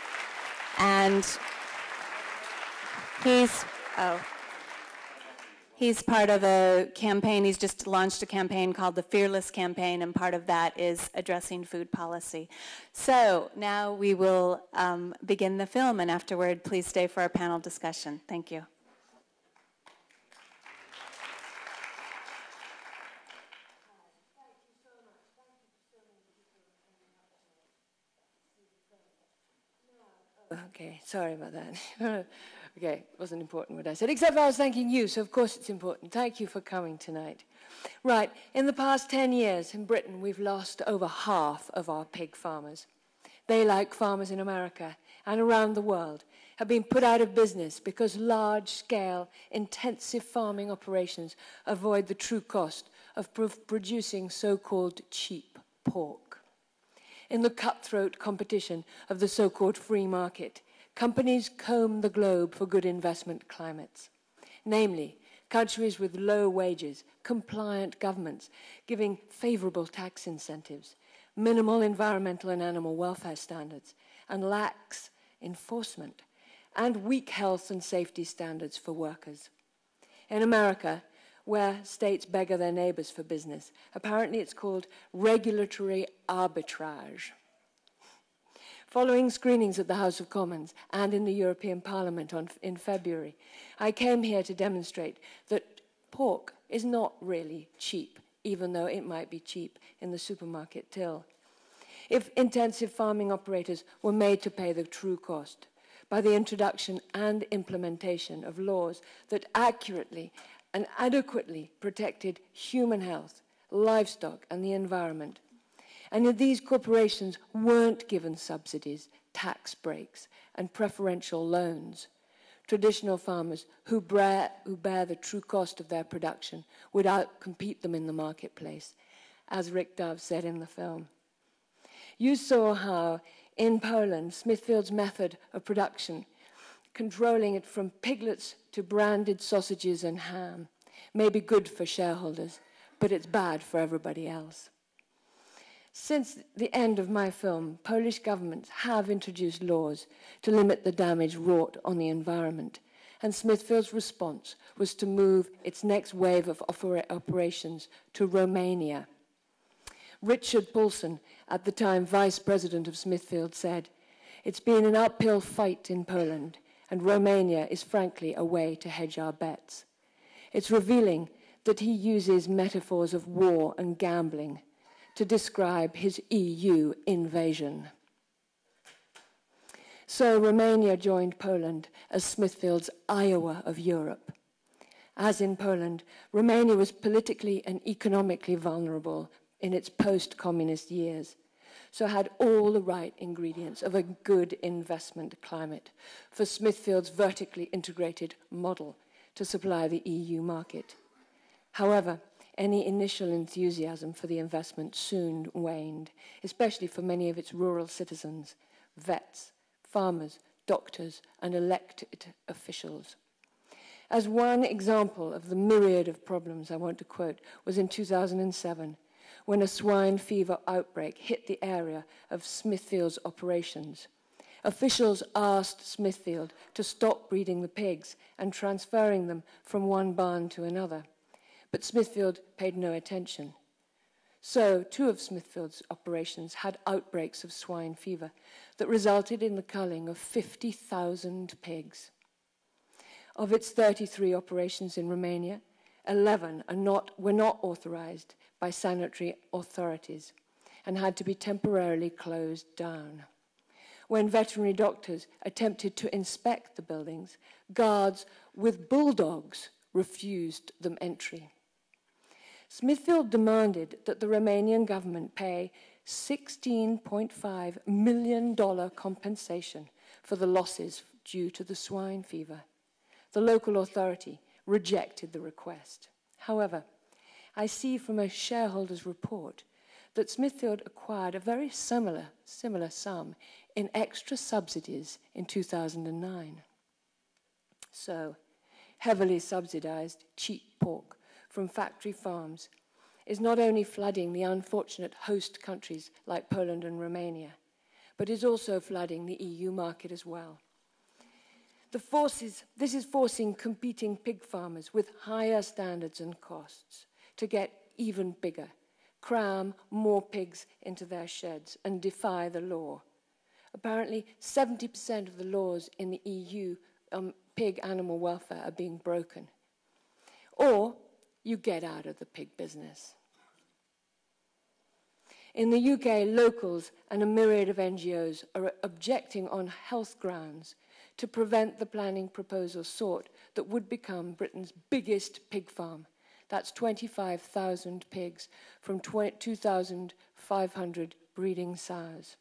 And he's part of a campaign. He's just launched a campaign called the Fearless Campaign, and part of that is addressing food policy. So now we will begin the film, and afterward, please stay for our panel discussion. Thank you. Okay, sorry about that. Okay, it wasn't important what I said, except I was thanking you, so of course it's important. Thank you for coming tonight. Right, in the past 10 years in Britain, we've lost over half of our pig farmers. They, like farmers in America and around the world, have been put out of business because large-scale, intensive farming operations avoid the true cost of producing so-called cheap pork. In the cutthroat competition of the so-called free market, companies comb the globe for good investment climates, namely countries with low wages, compliant governments giving favorable tax incentives, minimal environmental and animal welfare standards, and lax enforcement, and weak health and safety standards for workers. In America, where states beggar their neighbors for business, apparently it's called regulatory arbitrage. Following screenings at the House of Commons and in the European Parliament in February, I came here to demonstrate that pork is not really cheap, even though it might be cheap in the supermarket till. If intensive farming operators were made to pay the true cost by the introduction and implementation of laws that accurately and adequately protected human health, livestock, and the environment. And if these corporations weren't given subsidies, tax breaks, and preferential loans, traditional farmers who bear the true cost of their production would outcompete them in the marketplace, as Rick Dove said in the film. You saw how, in Poland, Smithfield's method of production, controlling it from piglets to branded sausages and ham, may be good for shareholders, but it's bad for everybody else. Since the end of my film, Polish governments have introduced laws to limit the damage wrought on the environment, and Smithfield's response was to move its next wave of operations to Romania. Richard Paulson, at the time vice president of Smithfield, said, "It's been an uphill fight in Poland, and Romania is frankly a way to hedge our bets." It's revealing that he uses metaphors of war and gambling to describe his EU invasion. So Romania joined Poland as Smithfield's Iowa of Europe. As in Poland, Romania was politically and economically vulnerable in its post-communist years, so had all the right ingredients of a good investment climate for Smithfield's vertically integrated model to supply the EU market. However, any initial enthusiasm for the investment soon waned, especially for many of its rural citizens, vets, farmers, doctors, and elected officials. As one example of the myriad of problems I want to quote was in 2007, when a swine fever outbreak hit the area of Smithfield's operations. Officials asked Smithfield to stop breeding the pigs and transferring them from one barn to another, but Smithfield paid no attention. So 2 of Smithfield's operations had outbreaks of swine fever that resulted in the culling of 50,000 pigs. Of its 33 operations in Romania, 11 were not authorized by sanitary authorities and had to be temporarily closed down. when veterinary doctors attempted to inspect the buildings, guards with bulldogs refused them entry. Smithfield demanded that the Romanian government pay $16.5 million compensation for the losses due to the swine fever. The local authority rejected the request. However, I see from a shareholder's report that Smithfield acquired a very similar sum in extra subsidies in 2009. So, heavily subsidized cheap pork from factory farms is not only flooding the unfortunate host countries like Poland and Romania, but is also flooding the EU market as well. This is forcing competing pig farmers with higher standards and costs to get even bigger, cram more pigs into their sheds, and defy the law. Apparently, 70% of the laws in the EU on pig animal welfare are being broken. Or you get out of the pig business. In the UK, locals and a myriad of NGOs are objecting on health grounds to prevent the planning proposal sought that would become Britain's biggest pig farm. That's 25,000 pigs from 2,500 breeding sows.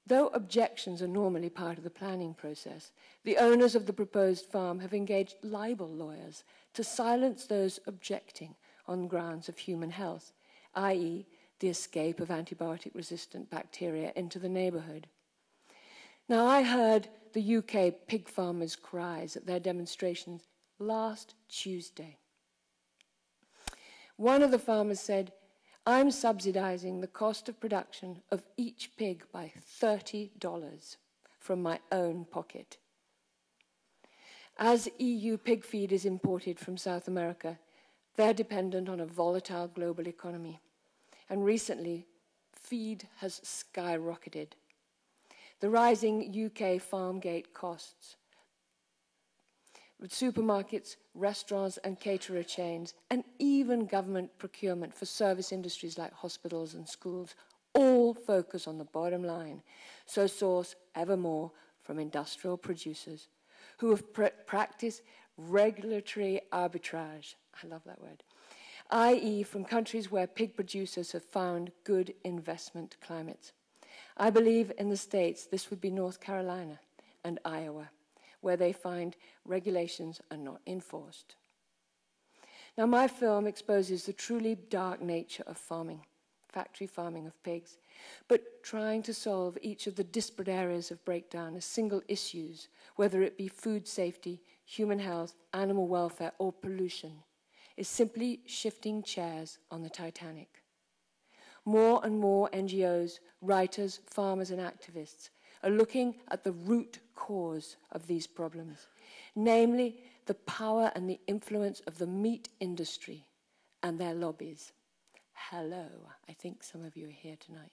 Though objections are normally part of the planning process, the owners of the proposed farm have engaged libel lawyers to silence those objecting on grounds of human health, i.e., the escape of antibiotic-resistant bacteria into the neighbourhood. Now, I heard the UK pig farmers' cries at their demonstrations last Tuesday. One of the farmers said, "I'm subsidizing the cost of production of each pig by $30 from my own pocket." As EU pig feed is imported from South America, they're dependent on a volatile global economy. And recently, feed has skyrocketed. The rising UK farm gate costs, with supermarkets, restaurants and caterer chains, and even government procurement for service industries like hospitals and schools, all focus on the bottom line, so source ever more from industrial producers who have practiced regulatory arbitrage. I love that word. i.e. from countries where pig producers have found good investment climates. I believe in the States this would be North Carolina and Iowa, where they find regulations are not enforced. Now, my film exposes the truly dark nature of farming, factory farming of pigs, but trying to solve each of the disparate areas of breakdown as single issues, whether it be food safety, human health, animal welfare, or pollution, is simply shifting chairs on the Titanic. More and more NGOs, writers, farmers, and activists are looking at the root cause of these problems, namely the power and the influence of the meat industry and their lobbies. Hello, I think some of you are here tonight.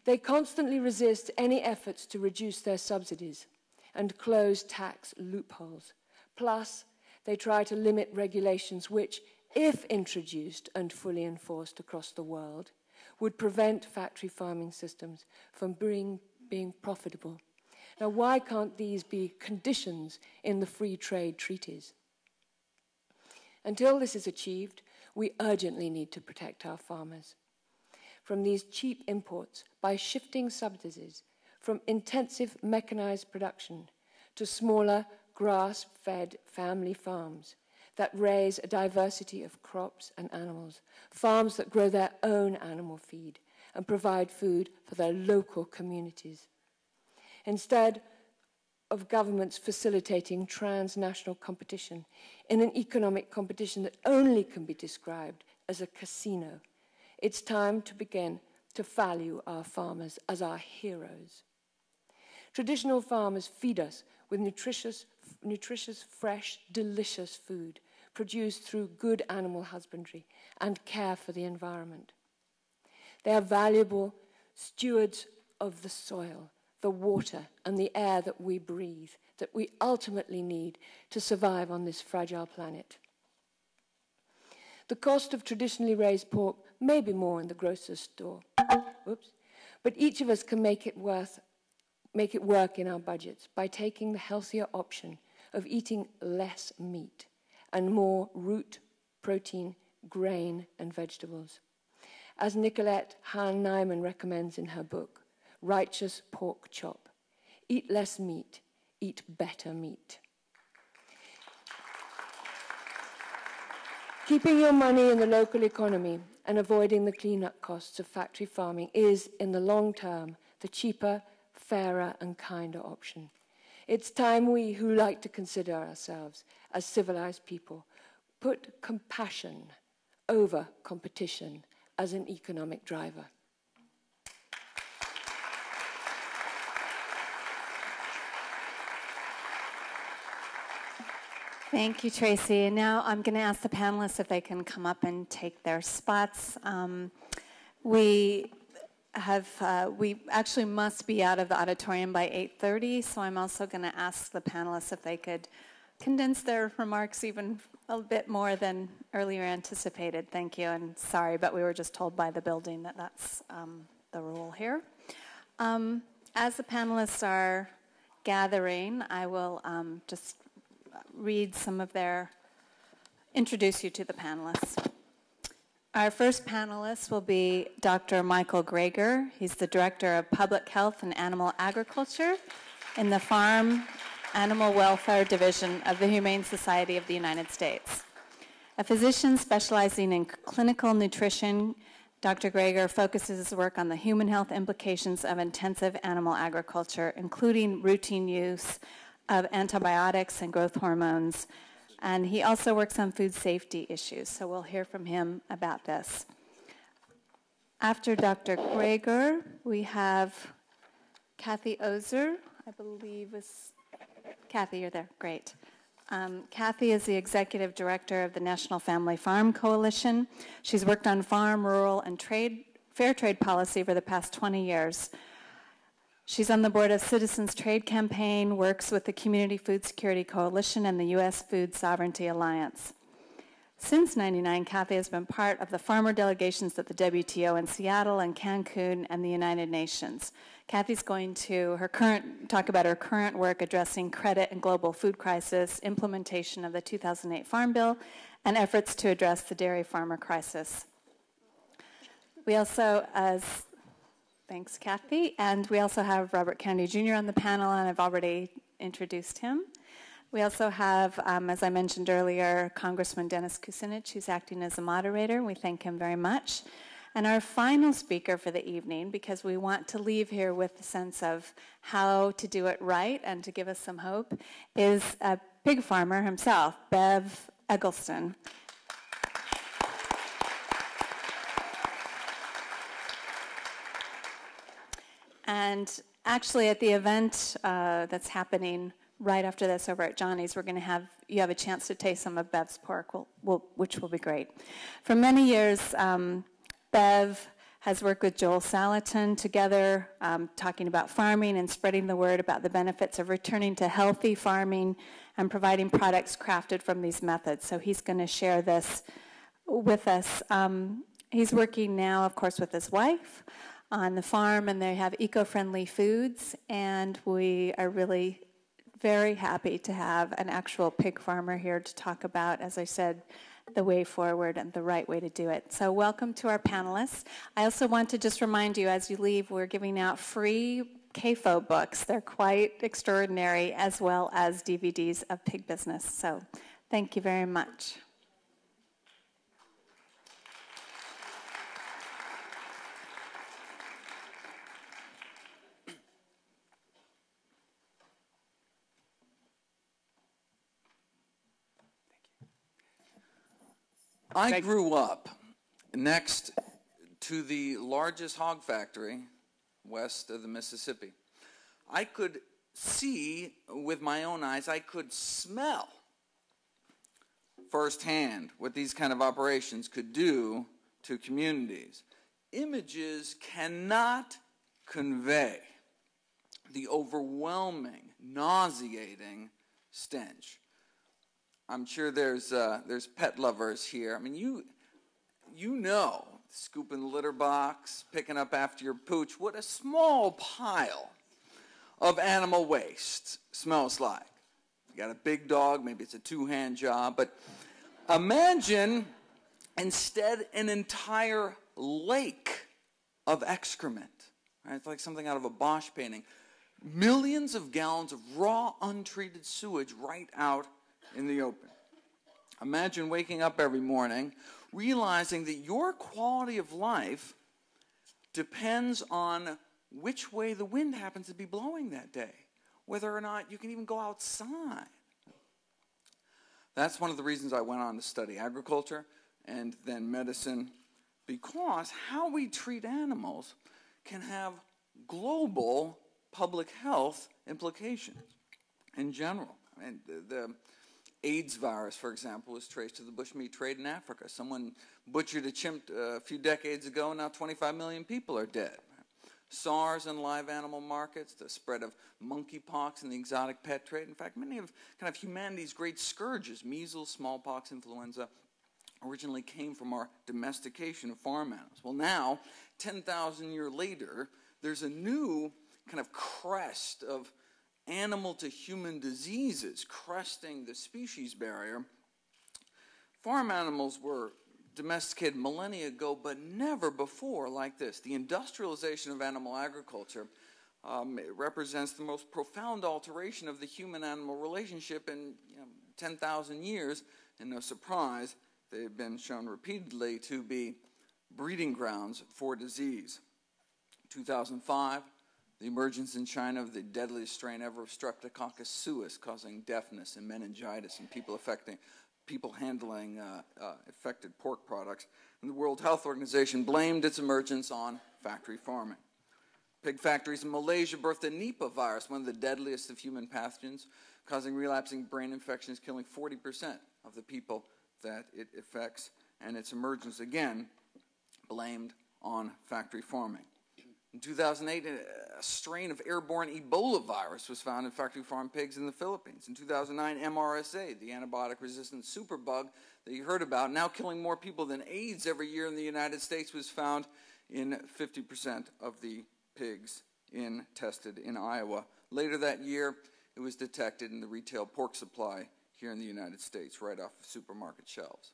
They constantly resist any efforts to reduce their subsidies and close tax loopholes. Plus, they try to limit regulations which, if introduced and fully enforced across the world, would prevent factory farming systems from being profitable. Now, why can't these be conditions in the free trade treaties? Until this is achieved, we urgently need to protect our farmers from these cheap imports by shifting subsidies from intensive mechanized production to smaller, grass-fed family farms that raise a diversity of crops and animals, farms that grow their own animal feed and provide food for their local communities. Instead of governments facilitating transnational competition in an economic competition that only can be described as a casino, it's time to begin to value our farmers as our heroes. Traditional farmers feed us with nutritious, fresh, delicious food produced through good animal husbandry and care for the environment. They are valuable stewards of the soil, the water, and the air that we breathe, that we ultimately need to survive on this fragile planet. The cost of traditionally raised pork may be more in the grocer's store, But each of us can make it work in our budgets by taking the healthier option of eating less meat and more root, protein, grain, and vegetables. As Nicolette Hahn-Nyman recommends in her book, Righteous Pork Chop, eat less meat, eat better meat. Keeping your money in the local economy and avoiding the cleanup costs of factory farming is, in the long term, the cheaper, fairer, and kinder option. It's time we, who like to consider ourselves as civilized people, put compassion over competition as an economic driver. Thank you, Tracy. And now I'm going to ask the panelists if they can come up and take their spots. We actually must be out of the auditorium by 8:30, so I'm also going to ask the panelists if they could condense their remarks even a bit more than earlier anticipated. Thank you, and sorry, but we were just told by the building that that's the rule here. As the panelists are gathering, I will just read some of introduce you to the panelists. Our first panelist will be Dr. Michael Greger. He's the Director of Public Health and Animal Agriculture in the Farm Animal Welfare Division of the Humane Society of the United States. A physician specializing in clinical nutrition, Dr. Greger focuses his work on the human health implications of intensive animal agriculture, including routine use of antibiotics and growth hormones. And he also works on food safety issues, so we'll hear from him about this. After Dr. Greger, we have Cathy Ozer, I believe is... Cathy, you're there, great. Cathy is the Executive Director of the National Family Farm Coalition. She's worked on farm, rural, and fair trade policy for the past 20 years. She's on the board of Citizens Trade Campaign, works with the Community Food Security Coalition and the U.S. Food Sovereignty Alliance. Since '99, Cathy has been part of the farmer delegations at the WTO in Seattle and Cancun and the United Nations. Cathy's going to talk about her current work addressing credit and global food crisis, implementation of the 2008 Farm Bill, and efforts to address the dairy farmer crisis. We also, thanks, Cathy. And we also have Robert Kennedy Jr. on the panel, and I've already introduced him. We also have, as I mentioned earlier, Congressman Dennis Kucinich, who's acting as a moderator. We thank him very much. And our final speaker for the evening, because we want to leave here with a sense of how to do it right and to give us some hope, is a pig farmer himself, Bev Eggleston. And actually, at the event that's happening right after this over at Johnny's, we're going to you have a chance to taste some of Bev's pork, which will be great. For many years, Bev has worked with Joel Salatin together, talking about farming and spreading the word about the benefits of returning to healthy farming and providing products crafted from these methods. So he's going to share this with us. He's working now, of course, with his wife on the farm, and they have eco-friendly foods, and we are really very happy to have an actual pig farmer here to talk about, as I said, the way forward and the right way to do it. So welcome to our panelists. I also want to just remind you, as you leave, we're giving out free CAFO books. They're quite extraordinary, as well as DVDs of pig business. So thank you very much. I grew up next to the largest hog factory west of the Mississippi. I could see with my own eyes, I could smell firsthand what these kind of operations could do to communities. Images cannot convey the overwhelming, nauseating stench. I'm sure there's pet lovers here. I mean, you know scooping the litter box, picking up after your pooch, what a small pile of animal waste smells like. You got a big dog, maybe it's a two-hand job, but imagine instead an entire lake of excrement. Right? It's like something out of a Bosch painting. Millions of gallons of raw, untreated sewage right out in the open. Imagine waking up every morning realizing that your quality of life depends on which way the wind happens to be blowing that day, whether or not you can even go outside. That's one of the reasons I went on to study agriculture and then medicine, because how we treat animals can have global public health implications in general. And the AIDS virus, for example, was traced to the bushmeat trade in Africa. Someone butchered a chimp a few decades ago, and now 25 million people are dead. SARS in live animal markets, the spread of monkeypox in the exotic pet trade. In fact, many of kind of humanity's great scourges, measles, smallpox, influenza, originally came from our domestication of farm animals. Well, now, 10,000 years later, there's a new kind of crest of animal-to-human diseases cresting the species barrier. Farm animals were domesticated millennia ago, but never before like this. The industrialization of animal agriculture it represents the most profound alteration of the human-animal relationship in 10,000 years, and no surprise, they've been shown repeatedly to be breeding grounds for disease. 2005, the emergence in China of the deadliest strain ever of Streptococcus suis, causing deafness and meningitis in people handling affected pork products. And the World Health Organization blamed its emergence on factory farming. Pig factories in Malaysia birthed the Nipah virus, one of the deadliest of human pathogens, causing relapsing brain infections, killing 40% of the people that it affects, and its emergence again blamed on factory farming. In 2008, a strain of airborne Ebola virus was found in factory farm pigs in the Philippines. In 2009, MRSA, the antibiotic-resistant superbug that you heard about, now killing more people than AIDS every year in the United States, was found in 50% of the pigs tested in Iowa. Later that year, it was detected in the retail pork supply here in the United States, right off of supermarket shelves.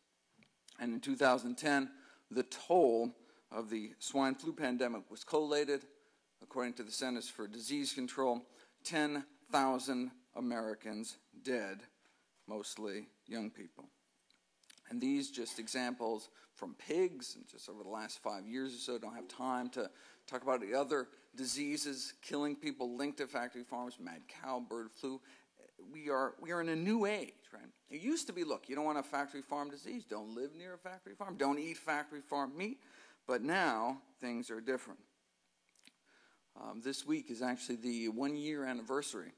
And in 2010, the toll of the swine flu pandemic was collated. According to the Centers for Disease Control, 10,000 Americans dead, mostly young people. And these just examples from pigs, and just over the last 5 years or so, don't have time to talk about the other diseases killing people linked to factory farms, mad cow, bird flu. We are in a new age, right? It used to be, look, you don't want a factory farm disease, don't live near a factory farm, don't eat factory farm meat. But now, things are different. This week is actually the one-year anniversary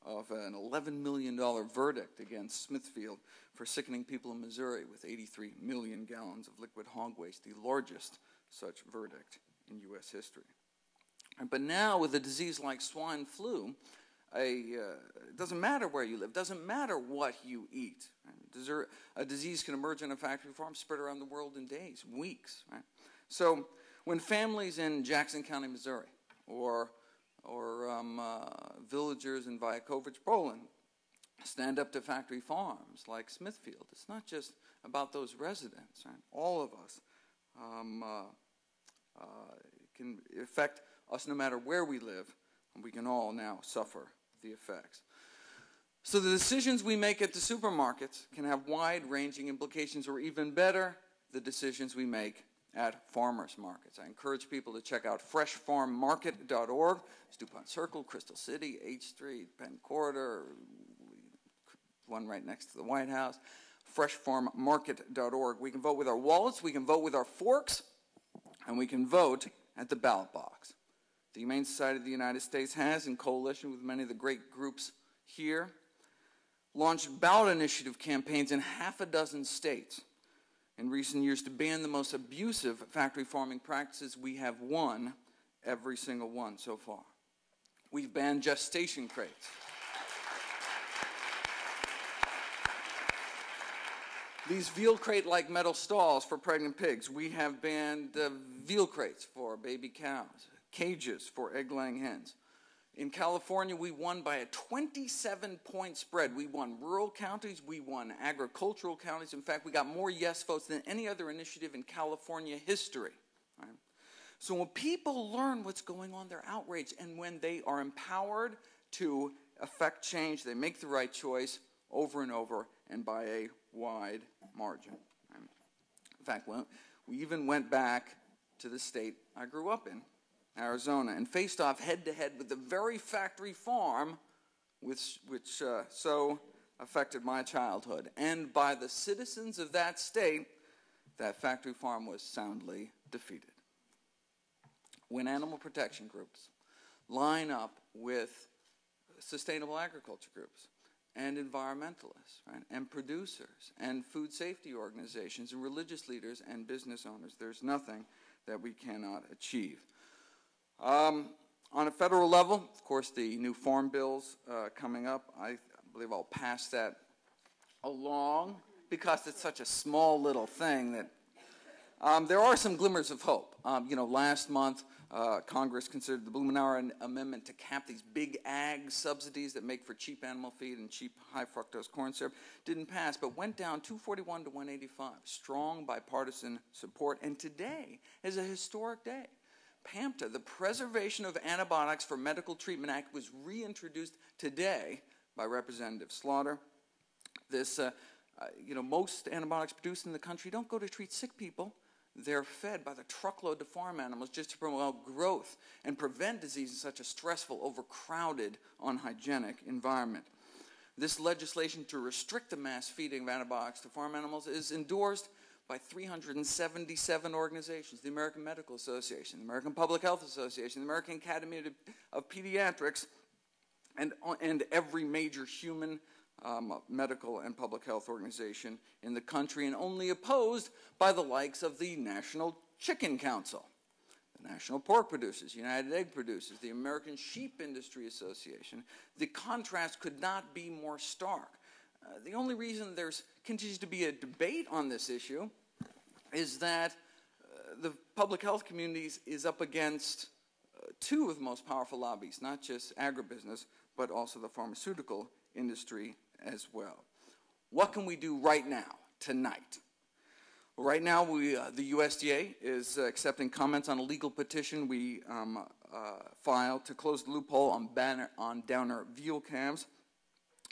of an $11 million verdict against Smithfield for sickening people in Missouri with 83 million gallons of liquid hog waste, the largest such verdict in U.S. history. But now, with a disease like swine flu, it doesn't matter where you live, doesn't matter what you eat. Right? A disease can emerge on a factory farm, spread around the world in days, weeks, right? So when families in Jackson County, Missouri, or villagers in Wojciechowicz, Poland, stand up to factory farms like Smithfield, it's not just about those residents. Right? All of us can affect us no matter where we live, and we can all now suffer the effects. So the decisions we make at the supermarkets can have wide-ranging implications, or even better, the decisions we make at farmers markets. I encourage people to check out freshfarmmarket.org. It's DuPont Circle, Crystal City, H Street, Penn Corridor, one right next to the White House. Freshfarmmarket.org. We can vote with our wallets, we can vote with our forks, and we can vote at the ballot box. The Humane Society of the United States has, in coalition with many of the great groups here, launched ballot initiative campaigns in half a dozen states in recent years to ban the most abusive factory farming practices. We have won every single one so far. We've banned gestation crates. these veal crate-like metal stalls for pregnant pigs. We have banned veal crates for baby cows, cages for egg-laying hens. In California, we won by a 27-point spread. We won rural counties. We won agricultural counties. In fact, we got more yes votes than any other initiative in California history. Right? So when people learn what's going on, they're outraged. And when they are empowered to affect change, they make the right choice over and over and by a wide margin. Right? In fact, we even went back to the state I grew up in, Arizona, and faced off head-to-head with the very factory farm which so affected my childhood. And by the citizens of that state, that factory farm was soundly defeated. When animal protection groups line up with sustainable agriculture groups and environmentalists, right, and producers and food safety organizations and religious leaders and business owners, there's nothing that we cannot achieve. On a federal level, of course, the new farm bill's coming up. I believe I'll pass that along because it's such a small little thing that there are some glimmers of hope. Last month, Congress considered the Blumenauer Amendment to cap these big ag subsidies that make for cheap animal feed and cheap high fructose corn syrup. Didn't pass, but went down 241 to 185. Strong bipartisan support, and today is a historic day. PAMTA, the Preservation of Antibiotics for Medical Treatment Act, was reintroduced today by Representative Slaughter. This, most antibiotics produced in the country don't go to treat sick people. They're fed by the truckload to farm animals just to promote growth and prevent disease in such a stressful, overcrowded, unhygienic environment. This legislation to restrict the mass feeding of antibiotics to farm animals is endorsed by 377 organizations: the American Medical Association, the American Public Health Association, the American Academy of Pediatrics, and every major human medical and public health organization in the country, and only opposed by the likes of the National Chicken Council, the National Pork Producers, United Egg Producers, the American Sheep Industry Association. The contrast could not be more stark. The only reason there continues to be a debate on this issue is that the public health community is up against two of the most powerful lobbies, not just agribusiness, but also the pharmaceutical industry as well. What can we do right now, tonight? Well, right now, the USDA is accepting comments on a legal petition we filed to close the loophole on downer veal calves.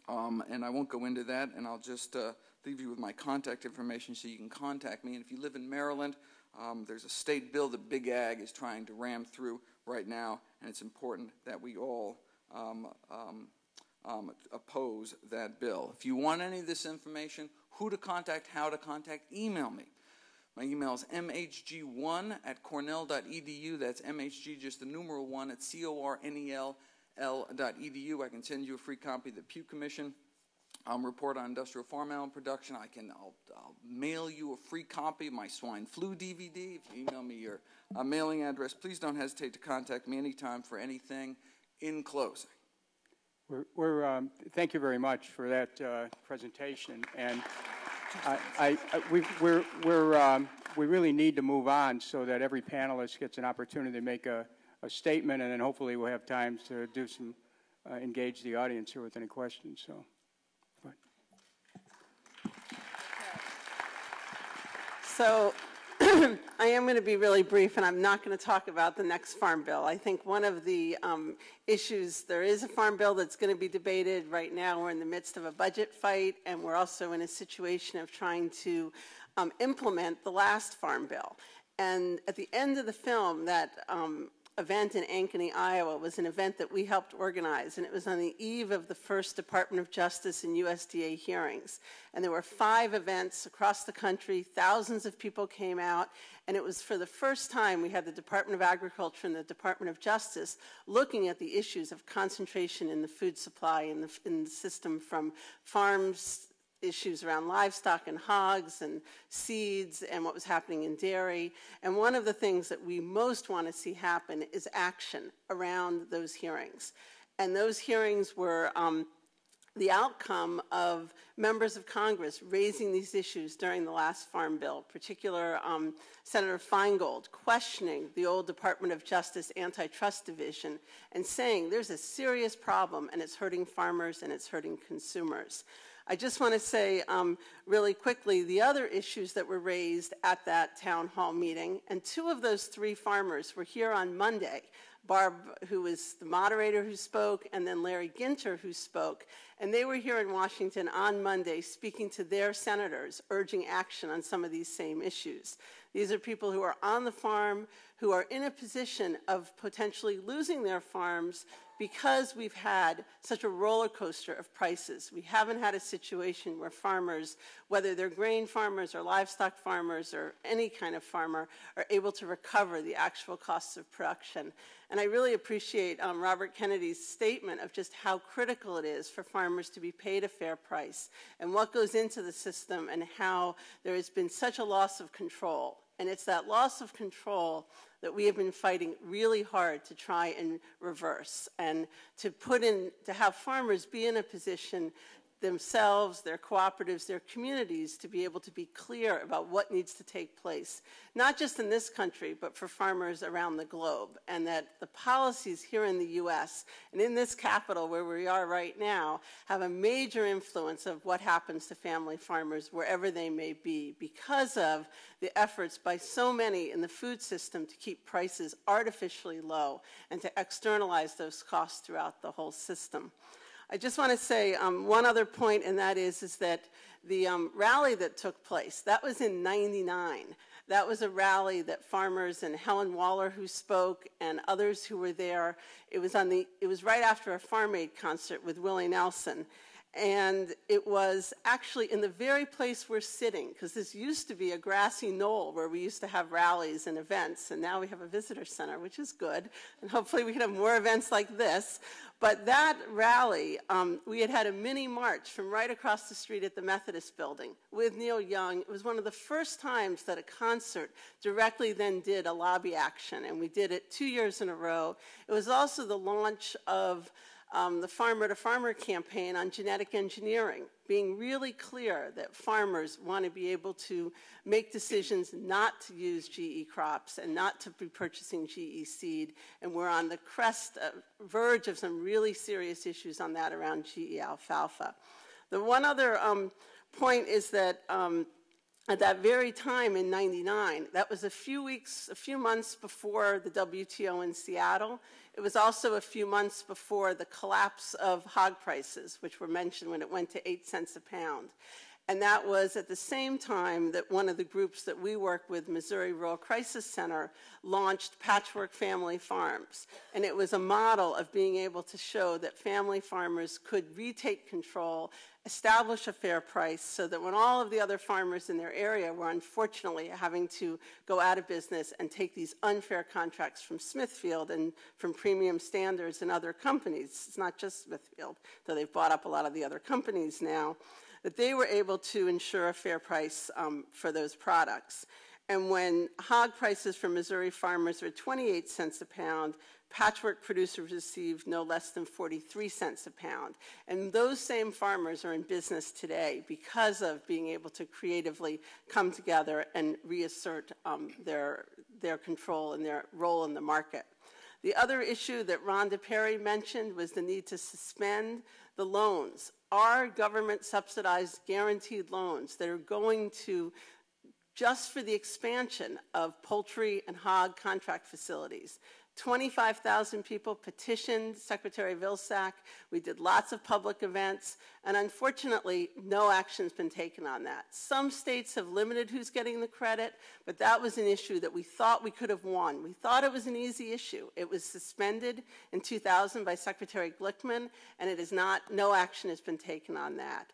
And I won't go into that, and I'll just leave you with my contact information so you can contact me. And if you live in Maryland, there's a state bill that Big Ag is trying to ram through right now, and it's important that we all oppose that bill. If you want any of this information, who to contact, how to contact, email me. My email is mhg1@cornell.edu. That's MHG, just the numeral 1 at cornell.edu. I can send you a free copy of the Pew Commission report on industrial farm animal production. I'll mail you a free copy of my swine flu DVD. If you email me your mailing address, please don't hesitate to contact me anytime for anything. In closing, thank you very much for that presentation, and we really need to move on so that every panelist gets an opportunity to make a statement, and then hopefully we'll have time to do some engage the audience here with any questions. So I am going to be really brief, and I'm not going to talk about the next farm bill. I think one of the issues, there is a farm bill that's going to be debated right now. We're in the midst of a budget fight, and we're also in a situation of trying to implement the last farm bill. And at the end of the film, that event in Ankeny, Iowa, was an event that we helped organize, and it was on the eve of the first Department of Justice and USDA hearings. And there were 5 events across the country. Thousands of people came out, and it was for the first time we had the Department of Agriculture and the Department of Justice looking at the issues of concentration in the food supply in the system, from farms, issues around livestock and hogs and seeds and what was happening in dairy. And one of the things that we most want to see happen is action around those hearings. And those hearings were the outcome of members of Congress raising these issues during the last Farm Bill, particular Senator Feingold questioning the old Department of Justice antitrust division and saying there's a serious problem and it's hurting farmers and it's hurting consumers. I just want to say really quickly the other issues that were raised at that town hall meeting, and two of those three farmers were here on Monday. Barb, who was the moderator who spoke, and then Larry Ginter, who spoke. And they were here in Washington on Monday speaking to their senators, urging action on some of these same issues. These are people who are on the farm, who are in a position of potentially losing their farms because we've had such a roller coaster of prices. We haven't had a situation where farmers, whether they're grain farmers or livestock farmers or any kind of farmer, are able to recover the actual costs of production. And I really appreciate Robert Kennedy's statement of just how critical it is for farmers to be paid a fair price and what goes into the system and how there has been such a loss of control. And it's that loss of control that we have been fighting really hard to try and reverse, and to have farmers be in a position themselves, their cooperatives, their communities, to be able to be clear about what needs to take place, not just in this country, but for farmers around the globe, and that the policies here in the U.S. and in this capital where we are right now have a major influence of what happens to family farmers wherever they may be because of the efforts by so many in the food system to keep prices artificially low and to externalize those costs throughout the whole system. I just want to say one other point, and that is that the rally that took place, that was in '99. That was a rally that farmers and Helen Waller, who spoke, and others who were there. It was right after a Farm Aid concert with Willie Nelson. And it was actually in the very place we're sitting, because this used to be a grassy knoll where we used to have rallies and events, and now we have a visitor center, which is good, and hopefully we can have more events like this. But that rally, we had a mini march from right across the street at the Methodist building with Neil Young. It was one of the first times that a concert directly then did a lobby action, and we did it 2 years in a row. It was also the launch of the Farmer to Farmer campaign on genetic engineering, being really clear that farmers want to be able to make decisions not to use GE crops and not to be purchasing GE seed. And we're on the verge of some really serious issues on that around GE alfalfa. The one other point is that at that very time in '99, that was a few months before the WTO in Seattle. It was also a few months before the collapse of hog prices, which were mentioned when it went to 8 cents a pound. And that was at the same time that one of the groups that we work with, Missouri Rural Crisis Center, launched Patchwork Family Farms. And it was a model of being able to show that family farmers could retake control, establish a fair price, so that when all of the other farmers in their area were unfortunately having to go out of business and take these unfair contracts from Smithfield and from Premium Standards and other companies, it's not just Smithfield, though they've bought up a lot of the other companies now, that they were able to ensure a fair price for those products. And when hog prices for Missouri farmers were 28 cents a pound, patchwork producers received no less than 43 cents a pound. And those same farmers are in business today because of being able to creatively come together and reassert their control and their role in the market. The other issue that Rhonda Perry mentioned was the need to suspend the loans. Our government-subsidized guaranteed loans that are going to, just for the expansion of poultry and hog contract facilities. 25,000 people petitioned Secretary Vilsack. We did lots of public events, and unfortunately, no action's been taken on that. Some states have limited who's getting the credit, but that was an issue that we thought we could have won. We thought it was an easy issue. It was suspended in 2000 by Secretary Glickman, and it is not, no action has been taken on that.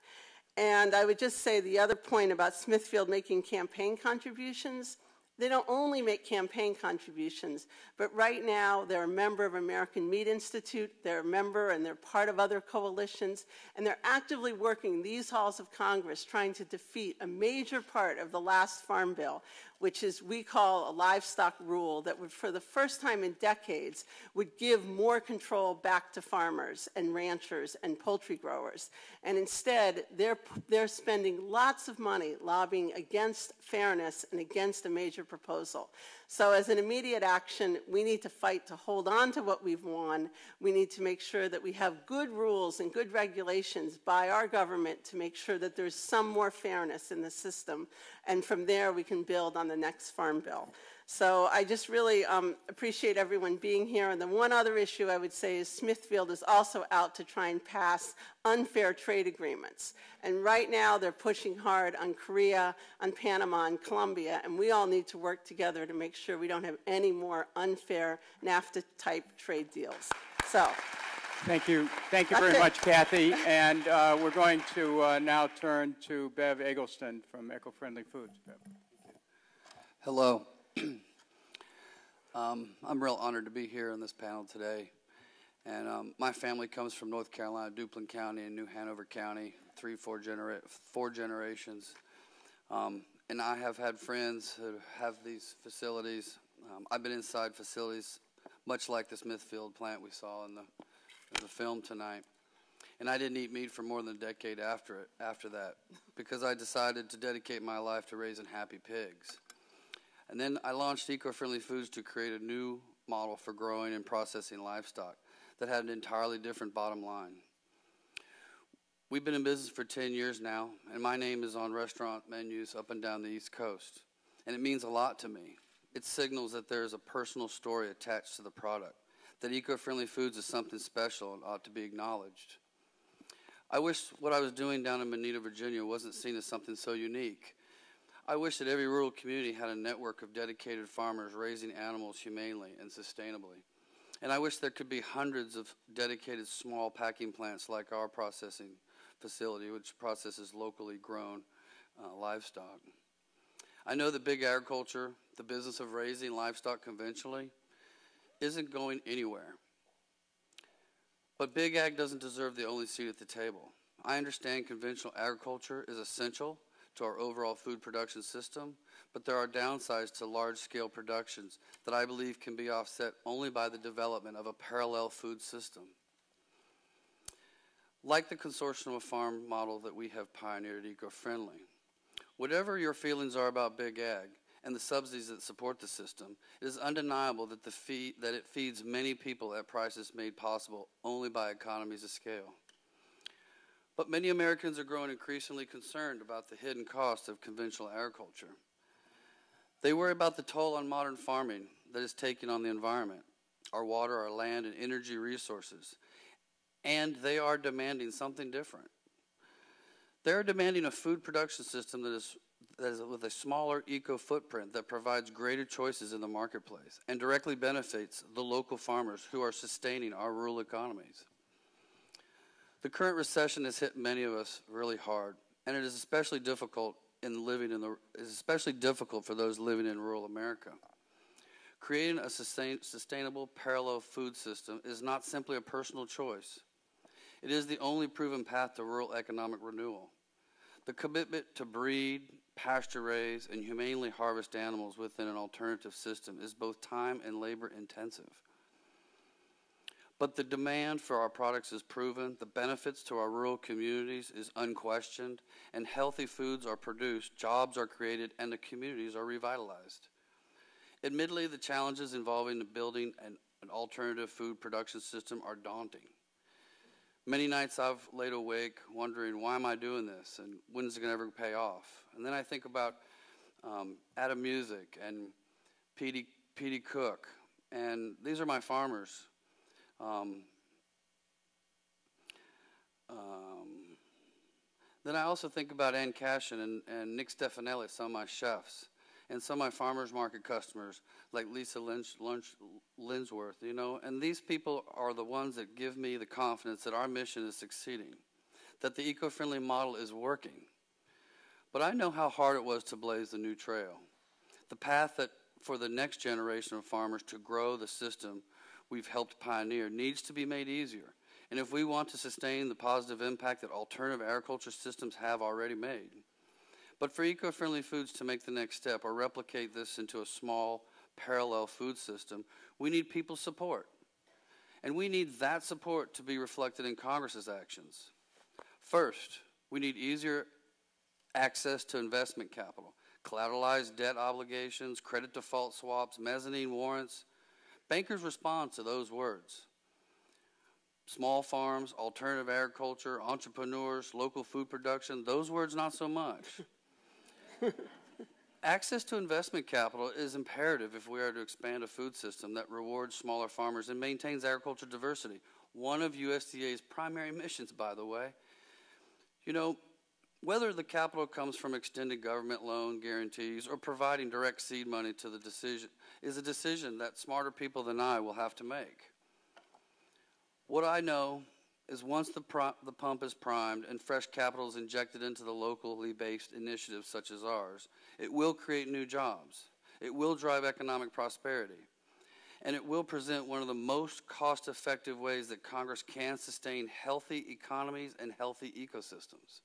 And I would just say the other point about Smithfield making campaign contributions, They don't only make campaign contributions, but right now they're a member of American Meat Institute, they're a member and they're part of other coalitions, and they're actively working these halls of Congress trying to defeat a major part of the last Farm Bill, which is we call a livestock rule that would, for the first time in decades, would give more control back to farmers and ranchers and poultry growers. And instead, they're spending lots of money lobbying against fairness and against a major proposal. So as an immediate action, we need to fight to hold on to what we've won. We need to make sure that we have good rules and good regulations by our government to make sure that there's some more fairness in the system. And from there, we can build on the next Farm Bill. So I just really appreciate everyone being here. And the one other issue I would say is Smithfield is also out to try and pass unfair trade agreements. And right now they're pushing hard on Korea, on Panama, and Colombia. And we all need to work together to make sure we don't have any more unfair NAFTA-type trade deals. So. Thank you. Thank you very much, Cathy. And we're going to now turn to Bev Eggleston from Eco-Friendly Foods. Bev. Hello. I'm real honored to be here in this panel today. And my family comes from North Carolina, Duplin County and New Hanover County, four generations. And I have had friends who have these facilities. I've been inside facilities much like the Smithfield plant we saw in the film tonight. And I didn't eat meat for more than a decade after that because I decided to dedicate my life to raising happy pigs. And then I launched Eco-Friendly Foods to create a new model for growing and processing livestock that had an entirely different bottom line. We've been in business for 10 years now, and my name is on restaurant menus up and down the East Coast. And it means a lot to me. It signals that there is a personal story attached to the product, that Eco-Friendly Foods is something special and ought to be acknowledged. I wish what I was doing down in Moneta, Virginia wasn't seen as something so unique. I wish that every rural community had a network of dedicated farmers raising animals humanely and sustainably. And I wish there could be hundreds of dedicated small packing plants like our processing facility, which processes locally grown livestock. I know that big agriculture, the business of raising livestock conventionally, isn't going anywhere. But big ag doesn't deserve the only seat at the table. I understand conventional agriculture is essential to our overall food production system, but there are downsides to large-scale productions that I believe can be offset only by the development of a parallel food system. Like the consortium of farm model that we have pioneered at Eco-Friendly, whatever your feelings are about big ag and the subsidies that support the system, it is undeniable that it feeds many people at prices made possible only by economies of scale. But many Americans are growing increasingly concerned about the hidden cost of conventional agriculture. They worry about the toll on modern farming that is taking on the environment, our water, our land, and energy resources. And they are demanding something different. They are demanding a food production system that is with a smaller eco-footprint that provides greater choices in the marketplace and directly benefits the local farmers who are sustaining our rural economies. The current recession has hit many of us really hard, and it is especially difficult for those living in rural America. Creating a sustainable parallel food system is not simply a personal choice. It is the only proven path to rural economic renewal. The commitment to breed, pasture raise, and humanely harvest animals within an alternative system is both time and labor intensive. But the demand for our products is proven, the benefits to our rural communities is unquestioned, and healthy foods are produced, jobs are created, and the communities are revitalized. Admittedly, the challenges involving building an alternative food production system are daunting. Many nights I've laid awake wondering, why am I doing this, and when is it going to ever pay off? And then I think about Adam Music and Petey Cook, and these are my farmers. Then I also think about Ann Cashin and Nick Stefanelli, some of my chefs, and some of my farmers market customers like Lisa Linsworth, you know, and these people are the ones that give me the confidence that our mission is succeeding, that the eco-friendly model is working. But I know how hard it was to blaze the new trail. The path that for the next generation of farmers to grow the system we've helped pioneer needs to be made easier. And if we want to sustain the positive impact that alternative agriculture systems have already made. But for eco-friendly foods to make the next step or replicate this into a small parallel food system, we need people's support. And we need that support to be reflected in Congress's actions. First, we need easier access to investment capital, collateralized debt obligations, credit default swaps, mezzanine warrants. Bankers respond to those words. Small farms, alternative agriculture, entrepreneurs, local food production, those words not so much. Access to investment capital is imperative if we are to expand a food system that rewards smaller farmers and maintains agriculture diversity. One of USDA's primary missions, by the way. You know, whether the capital comes from extended government loan guarantees or providing direct seed money to the decision is a decision that smarter people than I will have to make. What I know is once the pump is primed and fresh capital is injected into the locally based initiatives such as ours, it will create new jobs. It will drive economic prosperity. And it will present one of the most cost-effective ways that Congress can sustain healthy economies and healthy ecosystems.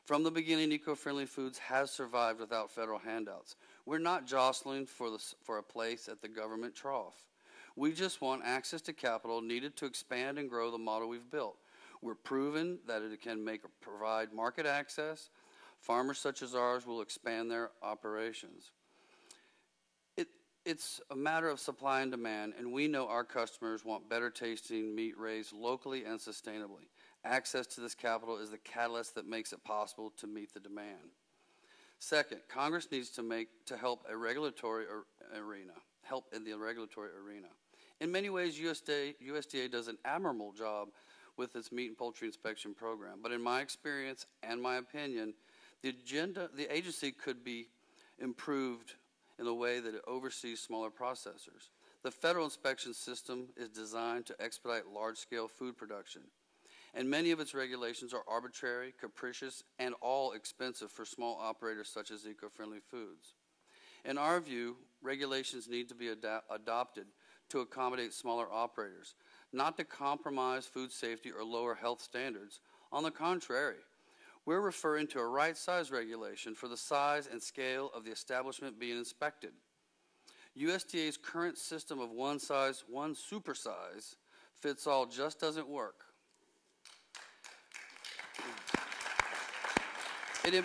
From the beginning, eco-friendly foods has survived without federal handouts. We're not jostling for a place at the government trough. We just want access to capital needed to expand and grow the model we've built. We're proven that it can provide market access. Farmers such as ours will expand their operations. It's a matter of supply and demand, and we know our customers want better tasting meat raised locally and sustainably. Access to this capital is the catalyst that makes it possible to meet the demand. Second, Congress needs to help in the regulatory arena. In many ways, USDA does an admirable job with its meat and poultry inspection program. But in my experience and my opinion, the agency could be improved in the way that it oversees smaller processors. The federal inspection system is designed to expedite large-scale food production. And many of its regulations are arbitrary, capricious, and all expensive for small operators such as eco-friendly foods. In our view, regulations need to be adopted to accommodate smaller operators, not to compromise food safety or lower health standards. On the contrary, we're referring to a right-size regulation for the size and scale of the establishment being inspected. USDA's current system of one size, one supersize fits all just doesn't work. It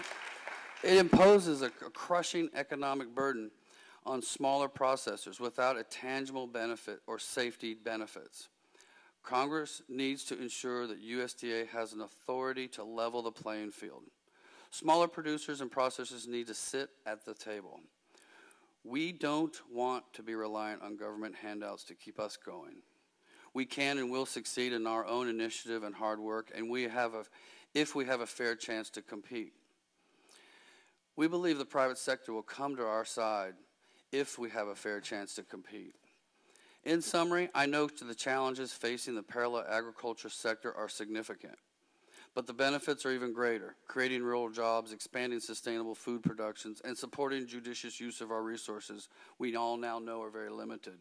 imposes a crushing economic burden on smaller processors without a tangible benefit or safety benefits. Congress needs to ensure that USDA has an authority to level the playing field. Smaller producers and processors need to sit at the table. We don't want to be reliant on government handouts to keep us going. We can and will succeed in our own initiative and hard work, and if we have a fair chance to compete. We believe the private sector will come to our side if we have a fair chance to compete. In summary, I know the challenges facing the parallel agriculture sector are significant, but the benefits are even greater, creating real jobs, expanding sustainable food productions, and supporting judicious use of our resources we all now know are very limited.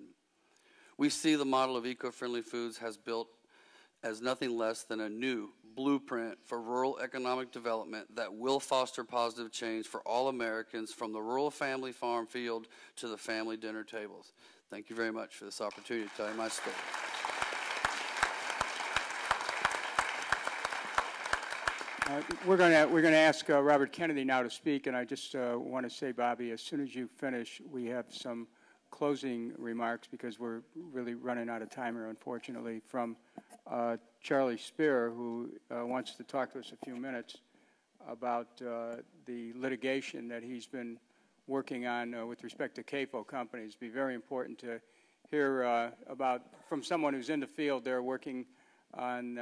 We see the model of eco-friendly foods has built as nothing less than a new blueprint for rural economic development that will foster positive change for all Americans, from the rural family farm field to the family dinner tables. Thank you very much for this opportunity to tell you my story. We're going to ask Robert Kennedy now to speak, and I just want to say, Bobby, as soon as you finish, we have some closing remarks because we're really running out of time here, unfortunately, from Charlie Spear, who wants to talk to us a few minutes about the litigation that he's been working on with respect to CAFO companies. It'd be very important to hear from someone who's in the field there working on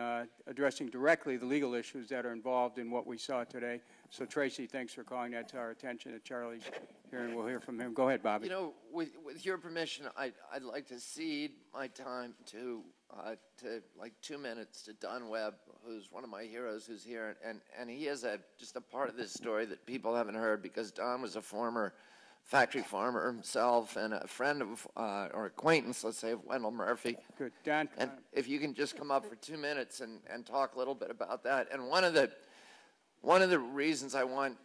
addressing directly the legal issues that are involved in what we saw today. So, Tracy, thanks for calling that to our attention. And Charlie's here, and we'll hear from him. Go ahead, Bobby. You know, with your permission, I'd like to cede my time to like 2 minutes to Don Webb, who's one of my heroes, who's here, and he is just a part of this story that people haven't heard, because Don was a former factory farmer himself and a friend of, or acquaintance, let's say, of Wendell Murphy. Good. Don? And if you can just come up for 2 minutes and talk a little bit about that. And one of the reasons I want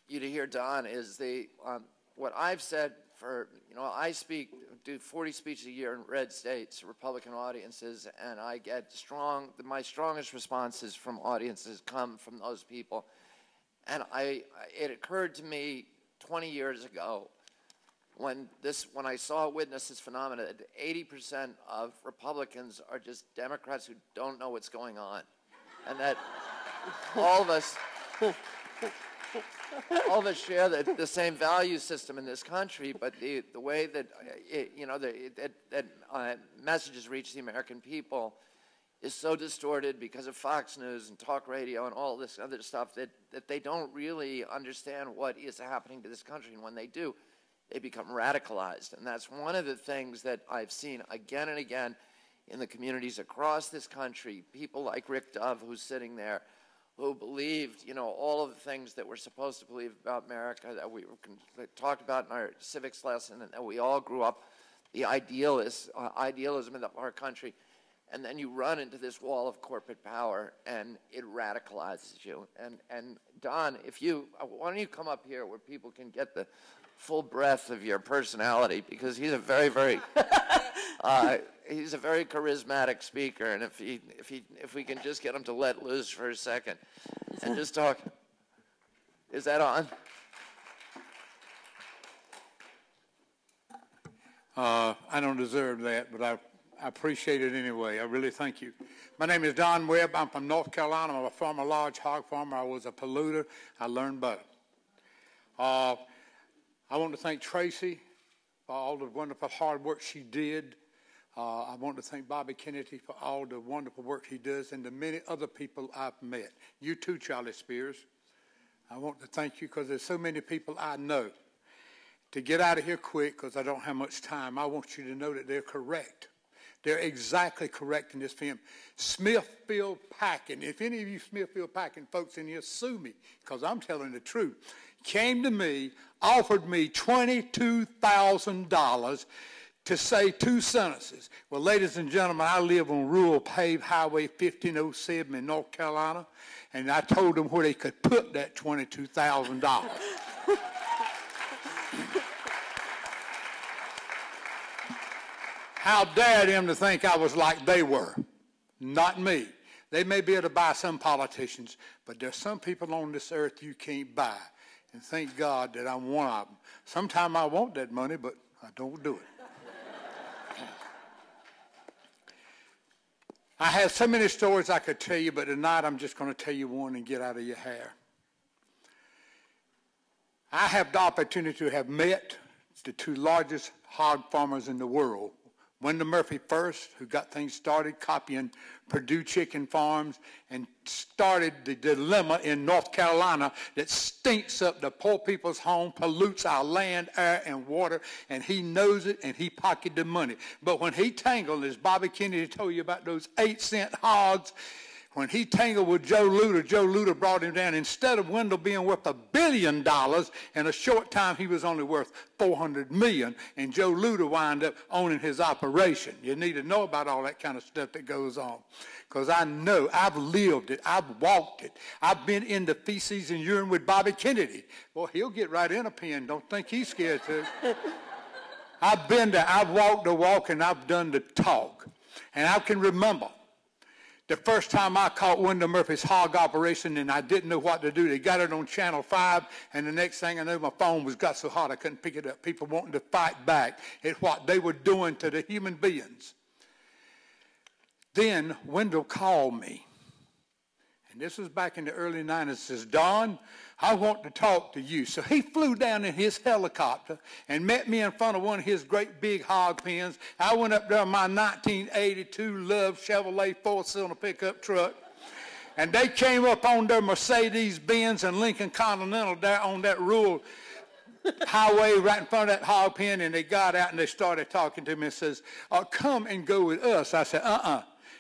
you to hear Don is what I've said for, I do 40 speeches a year in red states, Republican audiences, and I get my strongest responses from audiences come from those people. And it occurred to me 20 years ago when I saw witness this phenomenon that 80% of Republicans are just Democrats who don't know what's going on, and that all of us share the same value system in this country, but the way that messages reach the American people is so distorted because of Fox News and talk radio and all this other stuff that they don't really understand what is happening to this country. And when they do, they become radicalized. And that's one of the things that I've seen again and again in the communities across this country. People like Rick Dove, who's sitting there, who believed, all of the things that we're supposed to believe about America, that we talked about in our civics lesson, and that we all grew up, the idealism of our country. And then you run into this wall of corporate power, and it radicalizes you. And Don, why don't you come up here where people can get the full breadth of your personality, because he's a very, very, he's a very charismatic speaker. And if we can just get him to let loose for a second and just talk. Is that on? I don't deserve that, but I appreciate it anyway. I really thank you. My name is Don Webb. I'm from North Carolina. I'm a former large hog farmer. I was a polluter. I learned better. I want to thank Tracy for all the wonderful hard work she did. I want to thank Bobby Kennedy for all the wonderful work he does, and the many other people I've met. You too, Charlie Spears. I want to thank you because there's so many people I know. To get out of here quick, because I don't have much time, I want you to know that they're correct. They're exactly correct in this film. Smithfield Packing, if any of you Smithfield Packing folks in here sue me, because I'm telling the truth, came to me, offered me $22,000 to say 2 sentences. Well, ladies and gentlemen, I live on rural paved highway 1507 in North Carolina, and I told them where they could put that $22,000. How dare them to think I was like they were? Not me. They may be able to buy some politicians, but there's some people on this earth you can't buy. And thank God that I'm one of them. Sometimes I want that money, but I don't do it. I have so many stories I could tell you, but tonight I'm just going to tell you one and get out of your hair. I have the opportunity to have met the 2 largest hog farmers in the world. Wendell Murphy first, who got things started copying Purdue chicken farms and started the dilemma in North Carolina that stinks up the poor people's home, pollutes our land, air, and water, and he knows it, and he pocketed the money. But when he tangled, as Bobby Kennedy told you about those 8-cent hogs, when he tangled with Joe Luter brought him down. Instead of Wendell being worth $1 billion, in a short time he was only worth $400 million, and Joe Luter wound up owning his operation. You need to know about all that kind of stuff that goes on, because I know, I've lived it, I've walked it. I've been in the feces and urine with Bobby Kennedy. Well, he'll get right in a pen. Don't think he's scared to. I've been there. I've walked the walk, and I've done the talk. And I can remember the first time I caught Wendell Murphy's hog operation, and I didn't know what to do. They got it on Channel 5, and the next thing I knew, my phone got so hot I couldn't pick it up. People wanting to fight back at what they were doing to the human beings. Then Wendell called me, and this was back in the early 90s, says, Don, I want to talk to you. So he flew down in his helicopter and met me in front of one of his great big hog pens. I went up there in my 1982 Love Chevrolet 4-cylinder pickup truck, and they came up on their Mercedes-Benz and Lincoln Continental there on that rural highway right in front of that hog pen, and they got out and they started talking to me and says, come and go with us. I said,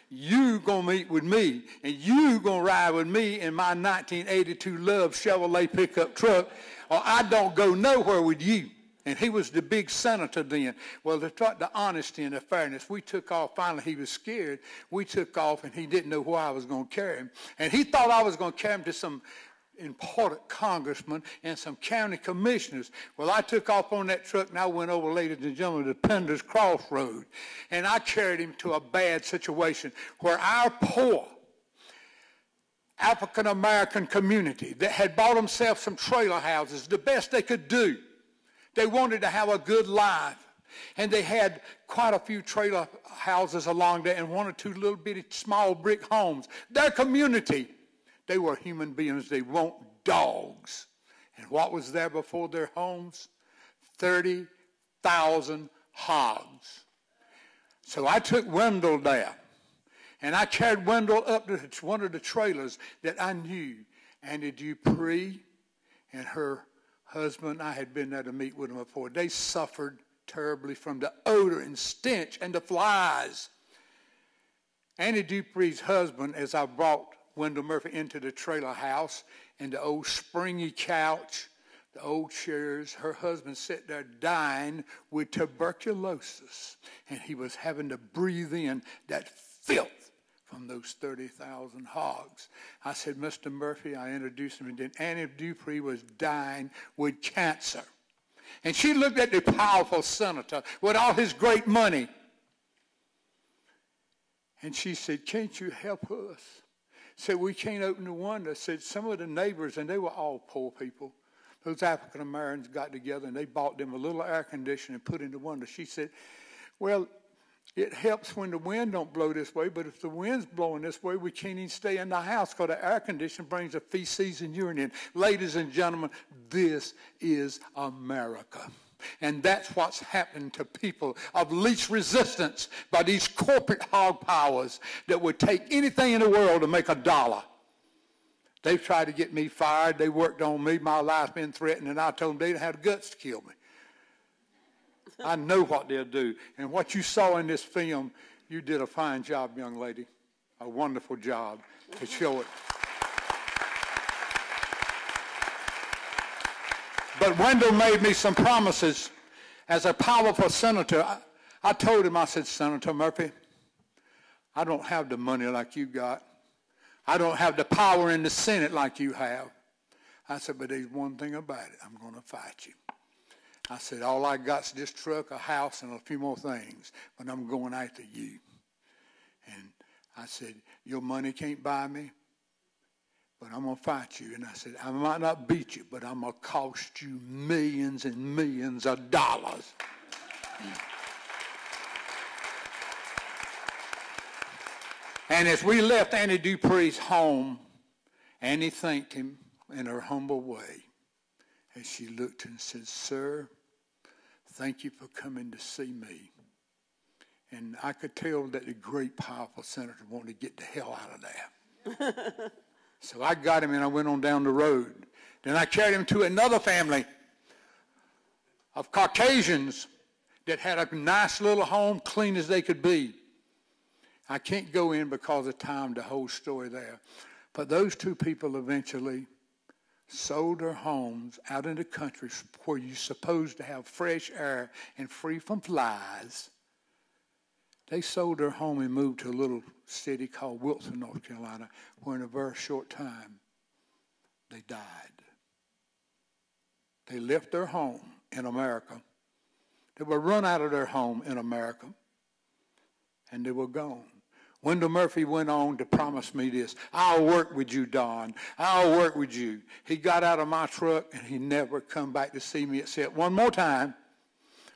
you gonna meet with me, and you gonna ride with me in my 1982 Love Chevrolet pickup truck, or I don't go nowhere with you. And he was the big senator then. Well, the honesty and the fairness, we took off. Finally, he was scared. We took off, and he didn't know where I was going to carry him. And he thought I was going to carry him to some important congressman and some county commissioners. Well, I took off on that truck, and I went over, ladies and gentlemen, to Pender's Crossroad. And I carried him to a bad situation where our poor African-American community that had bought themselves some trailer houses, the best they could do. They wanted to have a good life. And they had quite a few trailer houses along there and one or two little bitty small brick homes. Their community, they were human beings. They weren't dogs. And what was there before their homes? 30,000 hogs. So I took Wendell there. And I carried Wendell up to one of the trailers that I knew. Annie Dupree and her husband, I had been there to meet with them before. They suffered terribly from the odor and stench and the flies. Annie Dupree's husband, as I brought Wendell Murphy into the trailer house, and the old springy couch, the old chairs, her husband sat there dying with tuberculosis, and he was having to breathe in that filth from those 30,000 hogs. I said, Mr. Murphy, I introduced him, and then Annie Dupree was dying with cancer. And she looked at the powerful senator with all his great money. And she said, can't you help us? Said, we can't open the window. Said, some of the neighbors, and they were all poor people, those African Americans got together and they bought them a little air conditioner and put in the window. She said, well, it helps when the wind don't blow this way, but if the wind's blowing this way, we can't even stay in the house because the air conditioner brings the feces and urine in. Ladies and gentlemen, this is America. And that's what's happened to people of least resistance by these corporate hog powers that would take anything in the world to make a dollar. They've tried to get me fired. They worked on me. My life's been threatened, and I told them they didn't have the guts to kill me. I know what they'll do. And what you saw in this film, you did a fine job, young lady. A wonderful job to show it. But Wendell made me some promises as a powerful senator. I told him, I said, Senator Murphy, I don't have the money like you got. I don't have the power in the Senate like you have. I said, but there's one thing about it. I'm going to fight you. I said, all I got's this truck, a house, and a few more things, but I'm going after you. And I said, your money can't buy me, but I'm going to fight you. And I said, I might not beat you, but I'm going to cost you millions and millions of dollars. And as we left Annie Dupree's home, Annie thanked him in her humble way. As she looked and said, sir, thank you for coming to see me. And I could tell that the great, powerful senator wanted to get the hell out of there. So I got him and I went on down the road. Then I carried him to another family of Caucasians that had a nice little home, clean as they could be. I can't go in because of time, the whole story there. But those two people eventually sold their homes out in the country where you're supposed to have fresh air and free from flies. They sold their home and moved to a little city called Worcester, North Carolina, where in a very short time they died. They left their home in America. They were run out of their home in America, and they were gone. Wendell Murphy went on to promise me this. I'll work with you, Don. I'll work with you. He got out of my truck, and he never come back to see me except one more time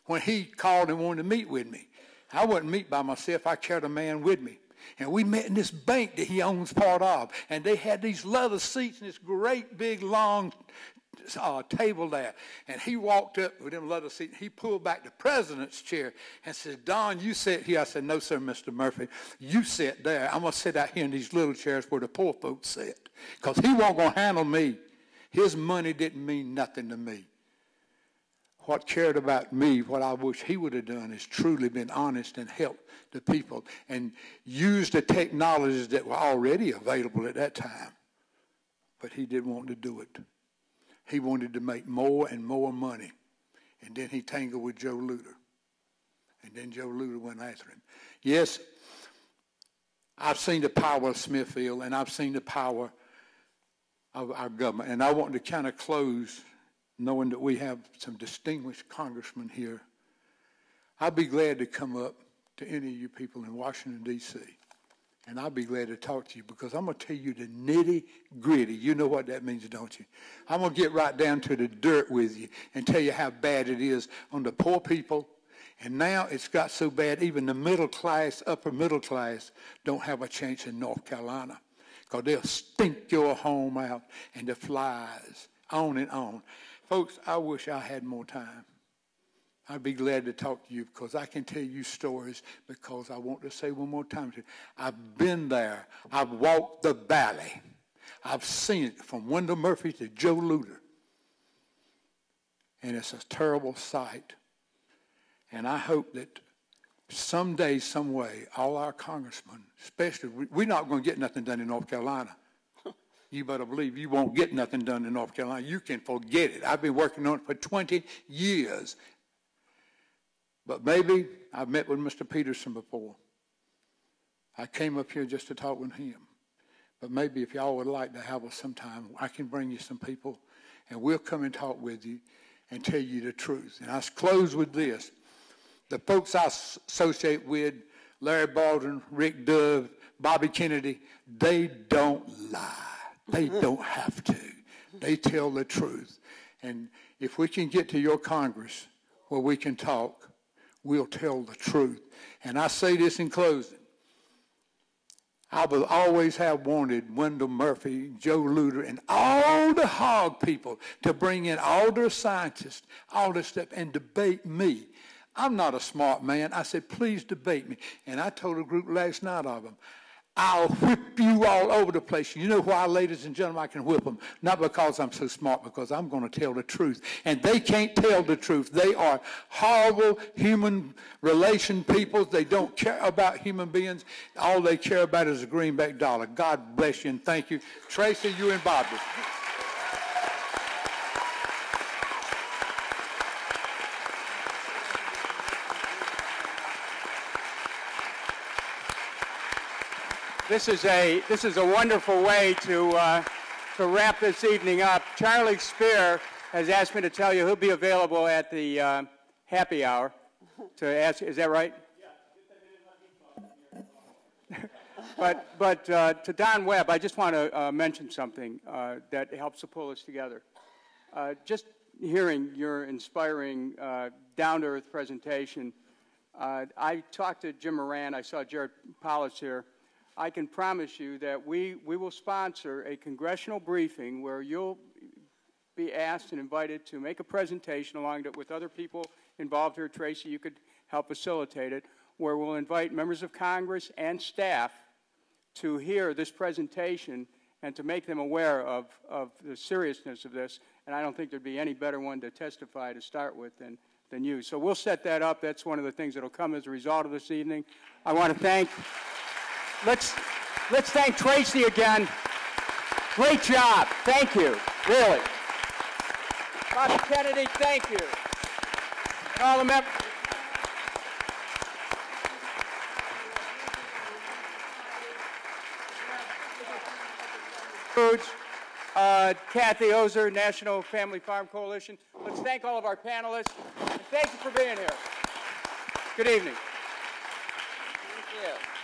when he called and wanted to meet with me. I wouldn't meet by myself. I carried a man with me. And we met in this bank that he owns part of. And they had these leather seats and this great big long table there. And he walked up with them leather seats. He pulled back the president's chair and said, Don, you sit here. I said, no, sir, Mr. Murphy. You sit there. I'm going to sit out here in these little chairs where the poor folks sit. Because he wasn't going to handle me. His money didn't mean nothing to me. What cared about me, what I wish he would have done is truly been honest and helped the people and used the technologies that were already available at that time. But he didn't want to do it. He wanted to make more and more money. And then he tangled with Joe Luter. And then Joe Luter went after him. Yes, I've seen the power of Smithfield, and I've seen the power of our government. And I want to kind of close knowing that we have some distinguished congressmen here. I'd be glad to come up to any of you people in Washington, D.C., and I'll be glad to talk to you because I'm going to tell you the nitty-gritty. You know what that means, don't you? I'm going to get right down to the dirt with you and tell you how bad it is on the poor people. And now it's got so bad, even the middle class, upper middle class, don't have a chance in North Carolina because they'll stink your home out and the flies, on and on. Folks, I wish I had more time. I'd be glad to talk to you because I can tell you stories because I want to say one more time to you. I've been there. I've walked the valley. I've seen it from Wendell Murphy to Joe Luter. And it's a terrible sight. And I hope that someday, some way, all our congressmen, especially, we're not going to get nothing done in North Carolina. You better believe you won't get nothing done in North Carolina. You can forget it. I've been working on it for 20 years. But maybe I've met with Mr. Peterson before. I came up here just to talk with him. But maybe if y'all would like to have us sometime, I can bring you some people, and we'll come and talk with you and tell you the truth. And I'll close with this. The folks I associate with, Larry Baldwin, Rick Dove, Bobby Kennedy, they don't lie. They don't have to. They tell the truth. And if we can get to your Congress where we can talk, we'll tell the truth. And I say this in closing. I will always have wanted Wendell Murphy, Joe Luter, and all the hog people to bring in all their scientists, all this stuff, and debate me. I'm not a smart man. I said, please debate me. And I told a group last night of them, I'll whip you all over the place. You know why, ladies and gentlemen, I can whip them? Not because I'm so smart, because I'm going to tell the truth. And they can't tell the truth. They are horrible human relation people. They don't care about human beings. All they care about is a greenback dollar. God bless you and thank you. Tracy, you and Bobby. This is a wonderful way to wrap this evening up. Charlie Spear has asked me to tell you he'll be available at the happy hour to ask. Is that right? Yeah. but to Don Webb, I just want to mention something that helps to pull us together. Just hearing your inspiring, down-to-earth presentation. I talked to Jim Moran. I saw Jared Powlis here. I can promise you that we will sponsor a congressional briefing where you'll be asked and invited to make a presentation along with other people involved here. Tracy, you could help facilitate it, where we'll invite members of Congress and staff to hear this presentation and to make them aware of the seriousness of this. And I don't think there'd be any better one to testify to start with than you. So we'll set that up. That's one of the things that will come as a result of this evening. I want to thank... Let's thank Tracy again. Great job. Thank you. Really. Bobby Kennedy, thank you. And all the members. Cathy Ozer, National Family Farm Coalition. Let's thank all of our panelists. And thank you for being here. Good evening. Thank you.